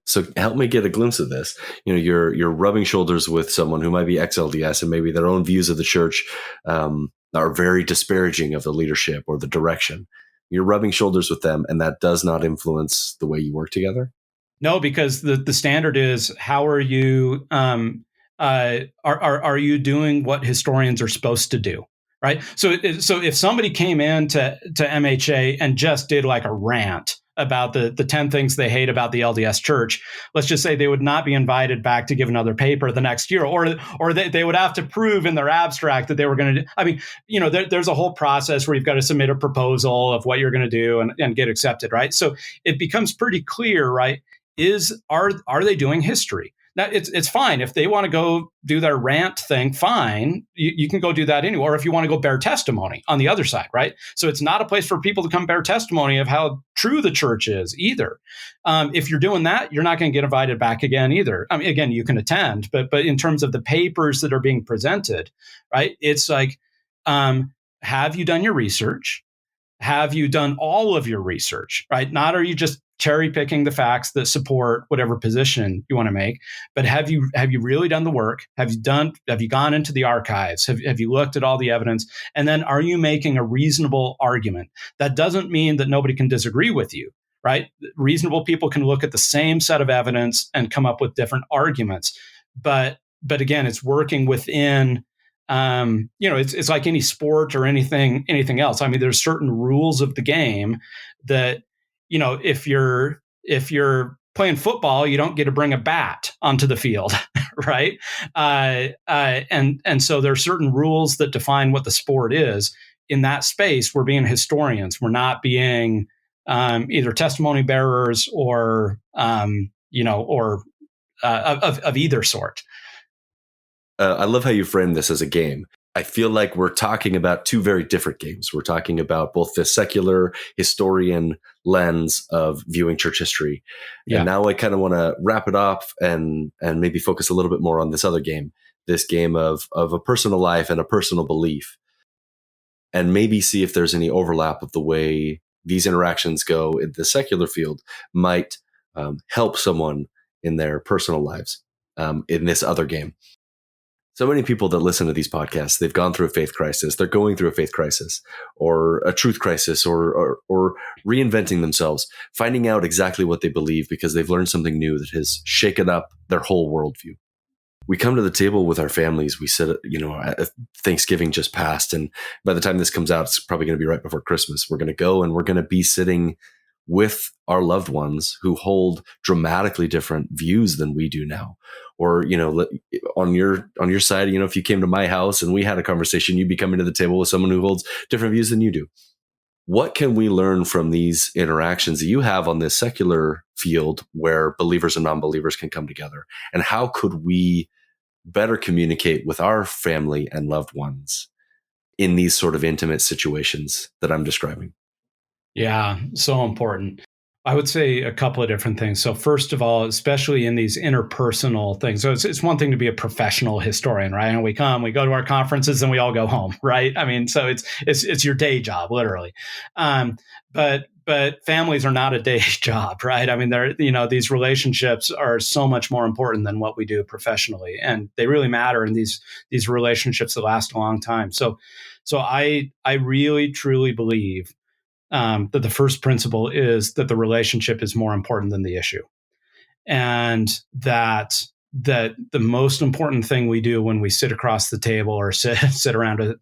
So help me get a glimpse of this. You're rubbing shoulders with someone who might be ex-LDS, and maybe their own views of the church are very disparaging of the leadership or the direction. You're rubbing shoulders with them, and that does not influence the way you work together? No, because the standard is, how are you are you doing what historians are supposed to do, right? So if somebody came in to MHA and just did like a rant about the 10 things they hate about the LDS church, let's just say they would not be invited back to give another paper the next year, or they would have to prove in their abstract that they were going to. There's a whole process where you've got to submit a proposal of what you're going to do and get accepted, right? So it becomes pretty clear, right? Are they doing history? Now, it's fine if they want to go do their rant thing. Fine, you can go do that anyway. Or if you want to go bear testimony on the other side, right? So it's not a place for people to come bear testimony of how true the church is either. If you're doing that, you're not going to get invited back again either. Again, you can attend, but in terms of the papers that are being presented, right? It's like, have you done your research? Have you done all of your research, right? Not are you just cherry picking the facts that support whatever position you want to make, but have you really done the work? Have you gone into the archives? Have you looked at all the evidence? And then are you making a reasonable argument? That doesn't mean that nobody can disagree with you, right? Reasonable people can look at the same set of evidence and come up with different arguments. But again, it's working within it's like any sport or anything else. There's certain rules of the game that, if you're playing football, you don't get to bring a bat onto the field, right? And so there are certain rules that define what the sport is. In that space, we're being historians. We're not being either testimony bearers or of either sort. I love how you frame this as a game. I feel like we're talking about two very different games. We're talking about both the secular historian lens of viewing church history. Yeah. And now I kind of want to wrap it up and maybe focus a little bit more on this other game, this game of a personal life and a personal belief, and maybe see if there's any overlap of the way these interactions go in the secular field might help someone in their personal lives in this other game. So many people that listen to these podcasts, they've gone through a faith crisis. They're going through a faith crisis or a truth crisis or reinventing themselves, finding out exactly what they believe because they've learned something new that has shaken up their whole worldview. We come to the table with our families. We sit, Thanksgiving just passed. And by the time this comes out, it's probably going to be right before Christmas. We're going to go and we're going to be sitting with our loved ones who hold dramatically different views than we do now, or, on your side, if you came to my house and we had a conversation, you'd be coming to the table with someone who holds different views than you do. What can we learn from these interactions that you have on this secular field where believers and non-believers can come together? And how could we better communicate with our family and loved ones in these sort of intimate situations that I'm describing? Yeah, so important. I would say a couple of different things. So first of all, especially in these interpersonal things, so it's one thing to be a professional historian, right? And we go to our conferences, and we all go home, right? I mean, so it's your day job, literally. But families are not a day job, right? I mean, these relationships are so much more important than what we do professionally, and they really matter in these relationships that last a long time. So I really truly believe that the first principle is that the relationship is more important than the issue, and that the most important thing we do when we sit across the table or sit around a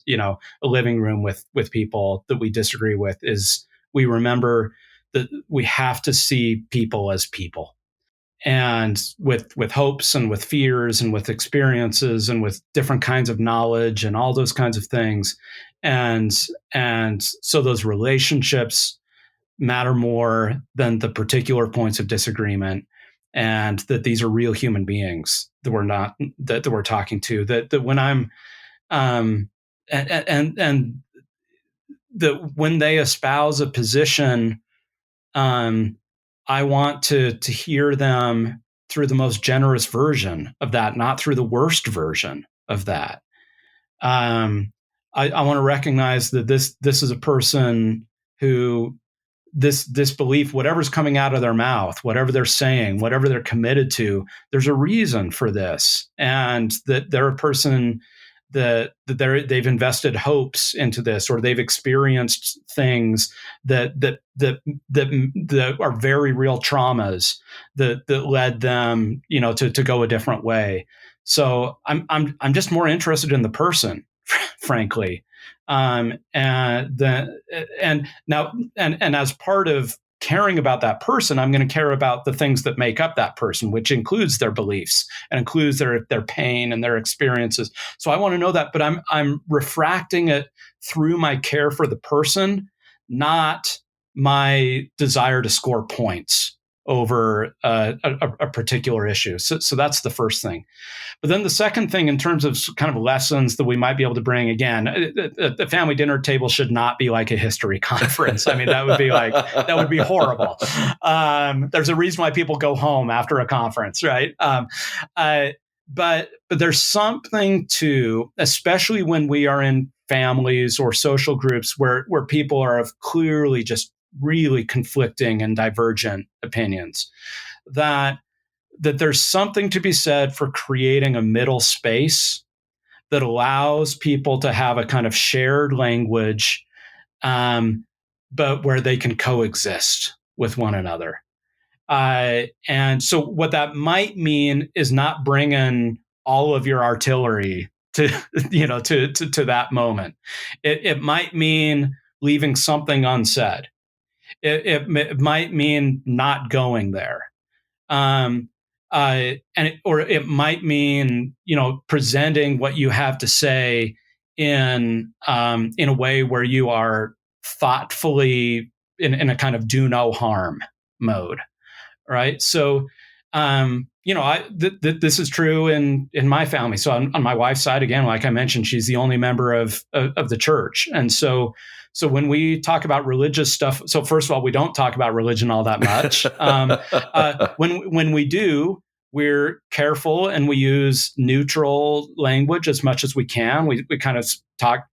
living room with people that we disagree with is we remember that we have to see people as people, and with hopes and with fears and with experiences and with different kinds of knowledge and all those kinds of things, and so those relationships matter more than the particular points of disagreement, and that these are real human beings that we're talking to, that when I'm and that when they espouse a position, um I want to hear them through the most generous version of that, not through the worst version of that. um I want to recognize that this is a person who this belief, whatever's coming out of their mouth, whatever they're saying, whatever they're committed to, there's a reason for this, and that they're a person they've invested hopes into this, or they've experienced things that are very real traumas that led them, to go a different way. So I'm just more interested in the person, frankly. And now, and as part of caring about that person, I'm going to care about the things that make up that person, which includes their beliefs and includes their pain and their experiences. So I want to know that, but I'm refracting it through my care for the person, not my desire to score points over a particular issue. So that's the first thing. But then the second thing, in terms of kind of lessons that we might be able to bring, again, the family dinner table should not be like a history conference. I mean, that would be horrible. There's a reason why people go home after a conference, right? But there's something to, especially when we are in families or social groups where people are of clearly just really conflicting and divergent opinions, that there's something to be said for creating a middle space that allows people to have a kind of shared language, but where they can coexist with one another. And so what that might mean is not bringing all of your artillery to to that moment. It might mean leaving something unsaid. It might mean not going there. um, or it might mean presenting what you have to say in a way where you are thoughtfully in a kind of do no harm mode, right? So this is true in my family. So on my wife's side, again, like I mentioned, she's the only member of the church, and so when we talk about religious stuff, so first of all, we don't talk about religion all that much. When we do, we're careful and we use neutral language as much as we can. We kind of talk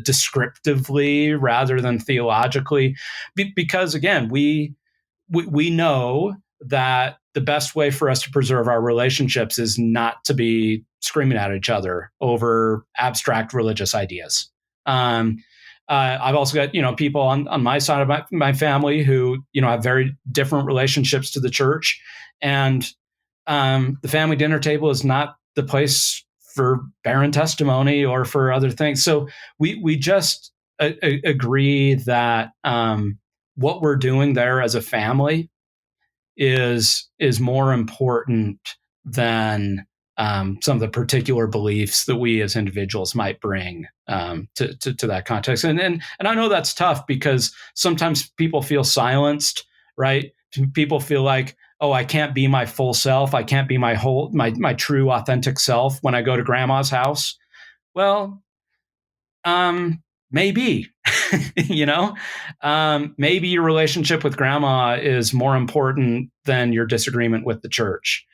descriptively rather than theologically, because again, we know that the best way for us to preserve our relationships is not to be screaming at each other over abstract religious ideas. I've also got people on my side of my family who have very different relationships to the church, and the family dinner table is not the place for barren testimony or for other things. So we just agree that what we're doing there as a family is more important than some of the particular beliefs that we as individuals might bring to that context. And I know that's tough because sometimes people feel silenced, right? People feel like, oh, I can't be my full self. I can't be my true authentic self when I go to grandma's house. Well, maybe, maybe your relationship with grandma is more important than your disagreement with the church.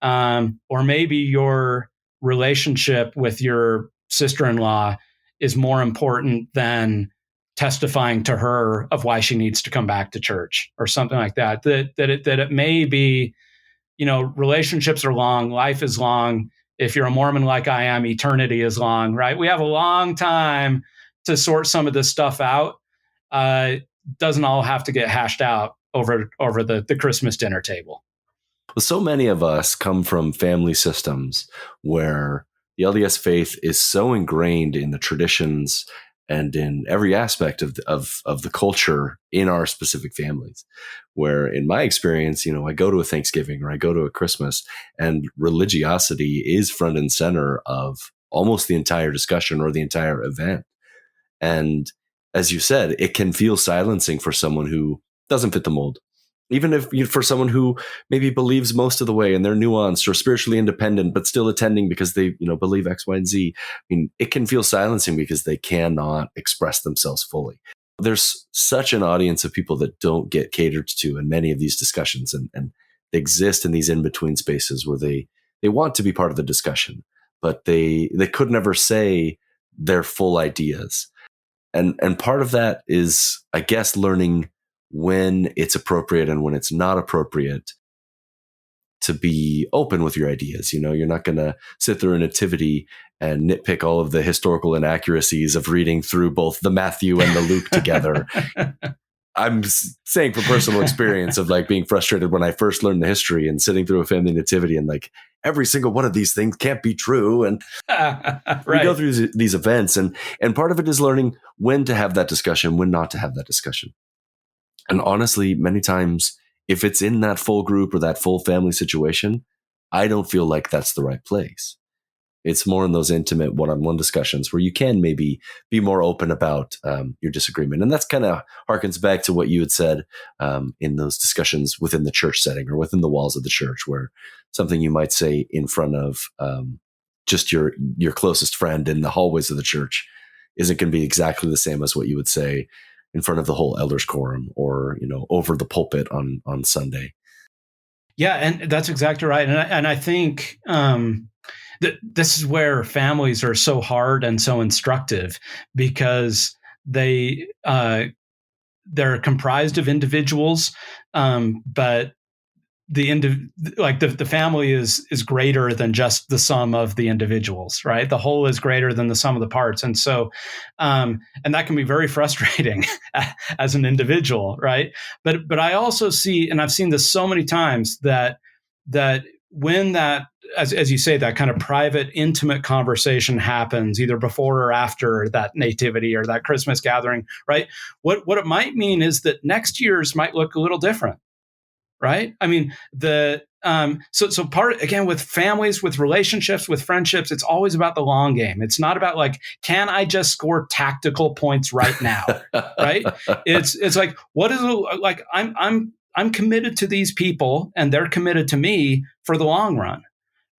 Or maybe your relationship with your sister-in-law is more important than testifying to her of why she needs to come back to church or something like that. That it may be, relationships are long, life is long. If you're a Mormon like I am, eternity is long, right? We have a long time to sort some of this stuff out. Doesn't all have to get hashed out over the Christmas dinner table. Well, so many of us come from family systems where the LDS faith is so ingrained in the traditions and in every aspect of the culture in our specific families. Where in my experience, I go to a Thanksgiving or I go to a Christmas, and religiosity is front and center of almost the entire discussion or the entire event. And as you said, it can feel silencing for someone who doesn't fit the mold. Even if for someone who maybe believes most of the way and they're nuanced or spiritually independent, but still attending because they, believe X, Y, and Z. I mean, it can feel silencing because they cannot express themselves fully. There's such an audience of people that don't get catered to in many of these discussions, and they exist in these in-between spaces where they want to be part of the discussion, but they could never say their full ideas. And part of that is, I guess, learning when it's appropriate and when it's not appropriate to be open with your ideas. You're not going to sit through a nativity and nitpick all of the historical inaccuracies of reading through both the Matthew and the Luke together. I'm saying from personal experience of being frustrated when I first learned the history and sitting through a family nativity and every single one of these things can't be true. And right. We go through these events, and part of it is learning when to have that discussion, when not to have that discussion. And honestly, many times, if it's in that full group or that full family situation, I don't feel like that's the right place. It's more in those intimate one-on-one discussions where you can maybe be more open about your disagreement. And that's kind of harkens back to what you had said in those discussions within the church setting or within the walls of the church, where something you might say in front of just your closest friend in the hallways of the church isn't going to be exactly the same as what you would say in front of the whole elders quorum or, over the pulpit on Sunday. Yeah. And that's exactly right. And I think this is where families are so hard and so instructive, because they're comprised of individuals, but the family is greater than just the sum of the individuals, right? The whole is greater than the sum of the parts. And so, and that can be very frustrating as an individual, right? But I also see, and I've seen this so many times, that when that, as you say, that kind of private, intimate conversation happens either before or after that nativity or that Christmas gathering, right? What it might mean is that next year's might look a little different. Right. I mean, so part, again, with families, with relationships, with friendships, it's always about the long game. It's not about can I just score tactical points right now? Right. It's like, what is it like? I'm committed to these people and they're committed to me for the long run.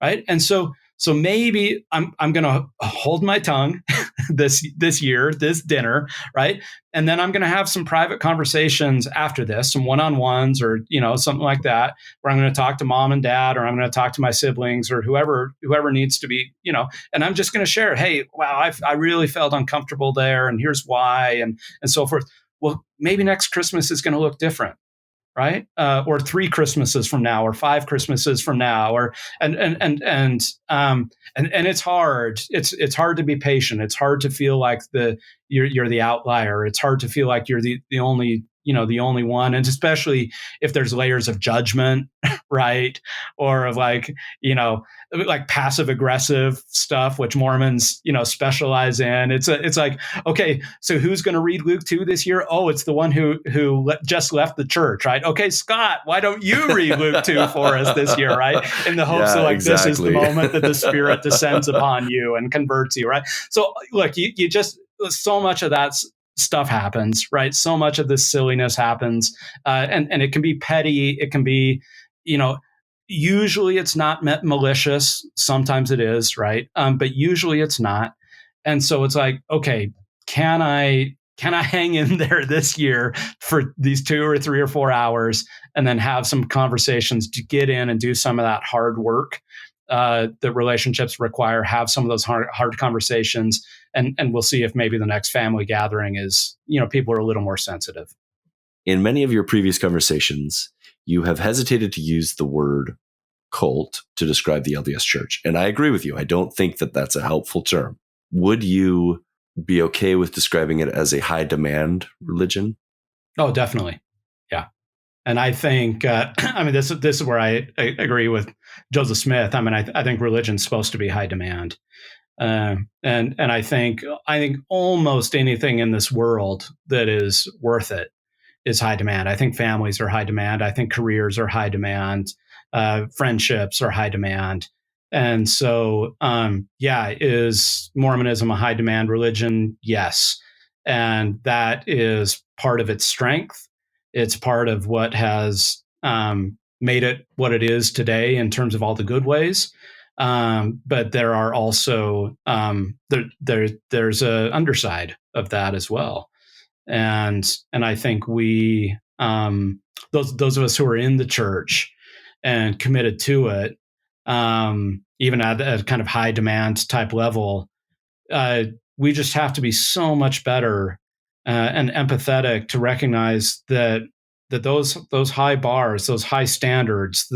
Right. And so maybe I'm going to hold my tongue this year, this dinner, right? And then I'm going to have some private conversations after this, some one-on-ones or, something like that, where I'm going to talk to mom and dad, or I'm going to talk to my siblings or whoever needs to be, and I'm just going to share, hey, wow, I really felt uncomfortable there, and here's why, and so forth. Well, maybe next Christmas is going to look different. Right. Or 3 Christmases from now, or 5 Christmases from now, or and it's hard. It's hard to be patient. It's hard to feel like you're the outlier. It's hard to feel like you're the only the only one, and especially if there's layers of judgment, right, or of like passive aggressive stuff, which Mormons specialize in. It's like, okay, so who's going to read Luke 2 this year? Oh, it's the one who just left the church, right? Okay, Scott, why don't you read Luke 2 for us this year, right? In the hopes that this is the moment that the Spirit descends upon you and converts you, right? So look, you just, so much of that stuff happens, right? So much of this silliness happens, and it can be petty. It can be, usually it's not meant malicious. Sometimes it is, right? But usually it's not. And so it's like, okay, can I hang in there this year for these 2 or 3 or 4 hours, and then have some conversations to get in and do some of that hard work that relationships require, have some of those hard conversations, and we'll see if maybe the next family gathering is, people are a little more sensitive. In many of your previous conversations, you have hesitated to use the word cult to describe the LDS Church. And I agree with you. I don't think that that's a helpful term. Would you be okay with describing it as a high demand religion? Oh, definitely. Yeah. And I think, this is where I agree with Joseph Smith. I think religion's supposed to be high demand. And I think almost anything in this world that is worth it is high demand. I think families are high demand. I think careers are high demand. Friendships are high demand. And so, is Mormonism a high demand religion? Yes. And that is part of its strength. It's part of what has made it what it is today in terms of all the good ways. But there are also there's a underside of that as well. And I think we those of us who are in the church and committed to it, even at a kind of high demand type level, we just have to be so much better and empathetic to recognize that those high bars, those high standards,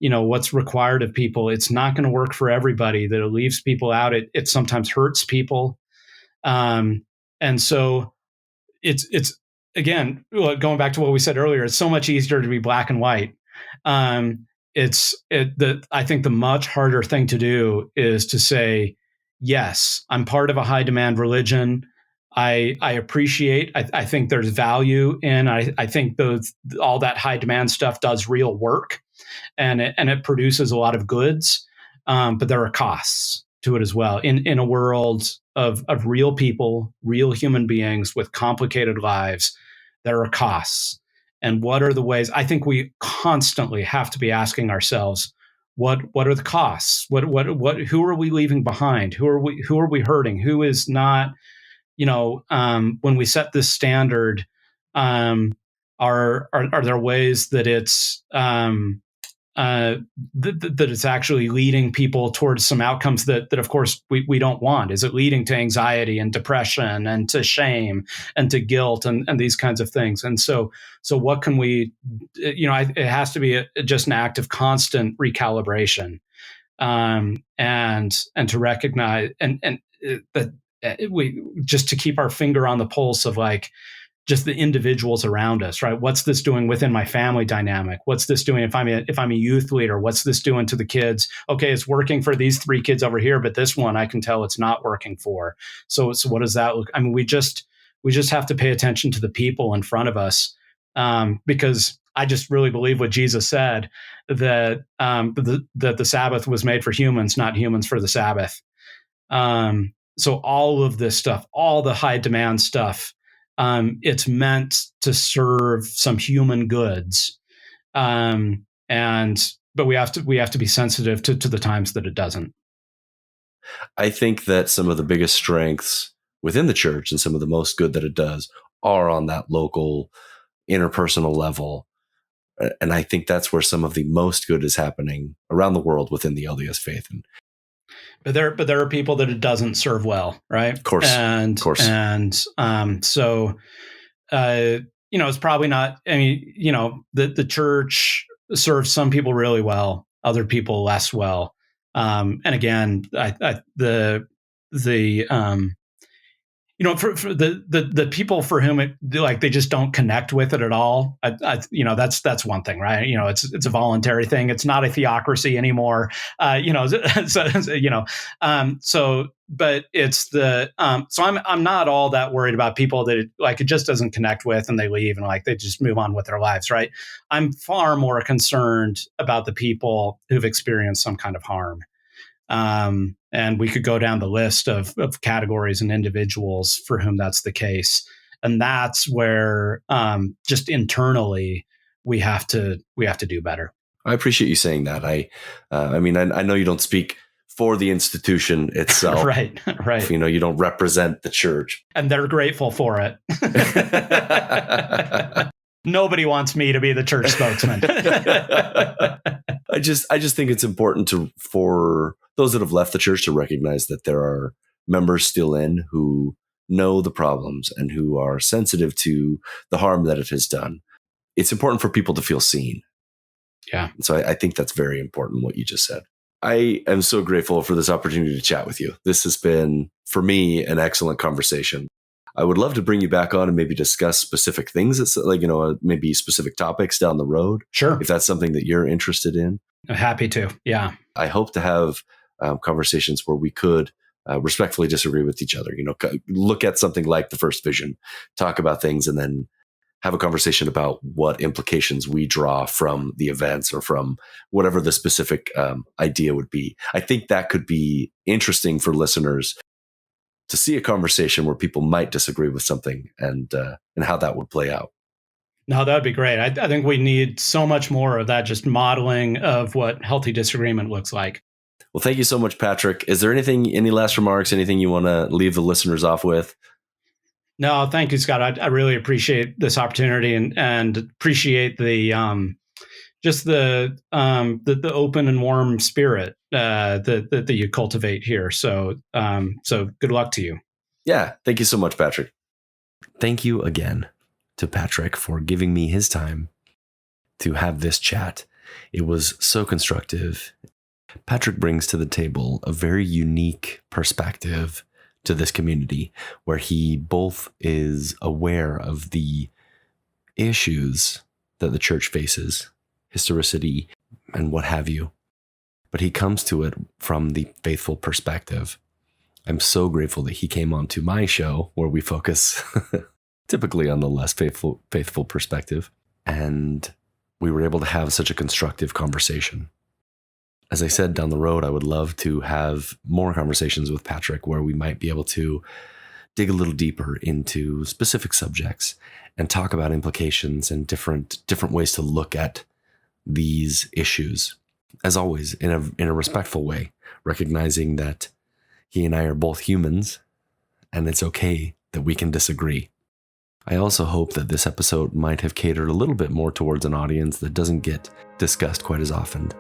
what's required of people, it's not going to work for everybody. That it leaves people out. It sometimes hurts people, and so it's again, going back to what we said earlier. It's so much easier to be black and white. I think the much harder thing to do is to say, yes, I'm part of a high demand religion. I appreciate. I think there's value in. I think all that high demand stuff does real work, and it produces a lot of goods. But there are costs to it as well. In a world of real people, real human beings with complicated lives, there are costs. And what are the ways? I think we constantly have to be asking ourselves, what are the costs? Who are we leaving behind? Who are we hurting? Who is not? When we set this standard, are there ways that it's that it's actually leading people towards some outcomes that of course we don't want? Is it leading to anxiety and depression and to shame and to guilt and these kinds of things? And so what can we, it has to be just an act of constant recalibration, and to recognize and that we just to keep our finger on the pulse of like just the individuals around us, right? What's this doing within my family dynamic? What's this doing if I'm a youth leader? What's this doing to the kids? Okay, it's working for these 3 kids over here, but this one I can tell it's not working for. So what does that look? We just have to pay attention to the people in front of us, because I just really believe what Jesus said, that that the Sabbath was made for humans, not humans for the Sabbath. So all of this stuff, all the high demand stuff, it's meant to serve some human goods, but we have to be sensitive to the times that it doesn't. I think that some of the biggest strengths within the church and some of the most good that it does are on that local interpersonal level. And I think that's where some of the most good is happening around the world within the LDS faith. But there are people that it doesn't serve well, right? Of course. So it's probably not. The church serves some people really well, other people less well. And again, For the people for whom it, like, they just don't connect with it at all. That's one thing, right? It's a voluntary thing. It's not a theocracy anymore. But it's so I'm not all that worried about people that it just doesn't connect with and they leave and they just move on with their lives, right? I'm far more concerned about the people who've experienced some kind of harm. And we could go down the list of categories and individuals for whom that's the case. And that's where just internally we have to do better. I appreciate you saying that. I know you don't speak for the institution itself. Right. You don't represent the church. And they're grateful for it. Nobody wants me to be the church spokesman. I just think it's important for those that have left the church to recognize that there are members still in who know the problems and who are sensitive to the harm that it has done. It's important for people to feel seen. Yeah. So I think that's very important, what you just said. I am so grateful for this opportunity to chat with you. This has been, for me, an excellent conversation. I would love to bring you back on and maybe discuss specific things, maybe specific topics down the road. Sure. If that's something that you're interested in. I'm happy to. Yeah. I hope to have conversations where we could respectfully disagree with each other. Look at something like the first vision, talk about things, and then have a conversation about what implications we draw from the events or from whatever the specific idea would be. I think that could be interesting for listeners to see a conversation where people might disagree with something and how that would play out. No, that would be great. I think we need so much more of that, just modeling of what healthy disagreement looks like. Well, thank you so much, Patrick. Is there any last remarks, anything you want to leave the listeners off with? No, thank you, Scott. I really appreciate this opportunity and appreciate the open and warm spirit that you cultivate here. So good luck to you. Yeah, thank you so much, Patrick. Thank you again to Patrick for giving me his time to have this chat. It was so constructive. Patrick brings to the table a very unique perspective to this community, where he both is aware of the issues that the church faces, historicity and what have you, but he comes to it from the faithful perspective. I'm so grateful that he came onto my show, where we focus typically on the less faithful perspective, and we were able to have such a constructive conversation. As I said, down the road, I would love to have more conversations with Patrick where we might be able to dig a little deeper into specific subjects and talk about implications and different ways to look at these issues. As always, in a respectful way, recognizing that he and I are both humans and it's okay that we can disagree. I also hope that this episode might have catered a little bit more towards an audience that doesn't get discussed quite as often.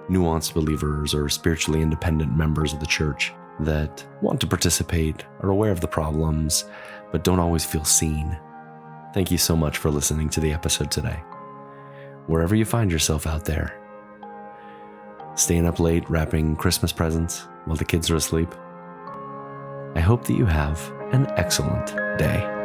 Nuanced believers or spiritually independent members of the church that want to participate, are aware of the problems, but don't always feel seen. Thank you so much for listening to the episode today. Wherever you find yourself out there, staying up late wrapping Christmas presents while the kids are asleep, I hope that you have an excellent day.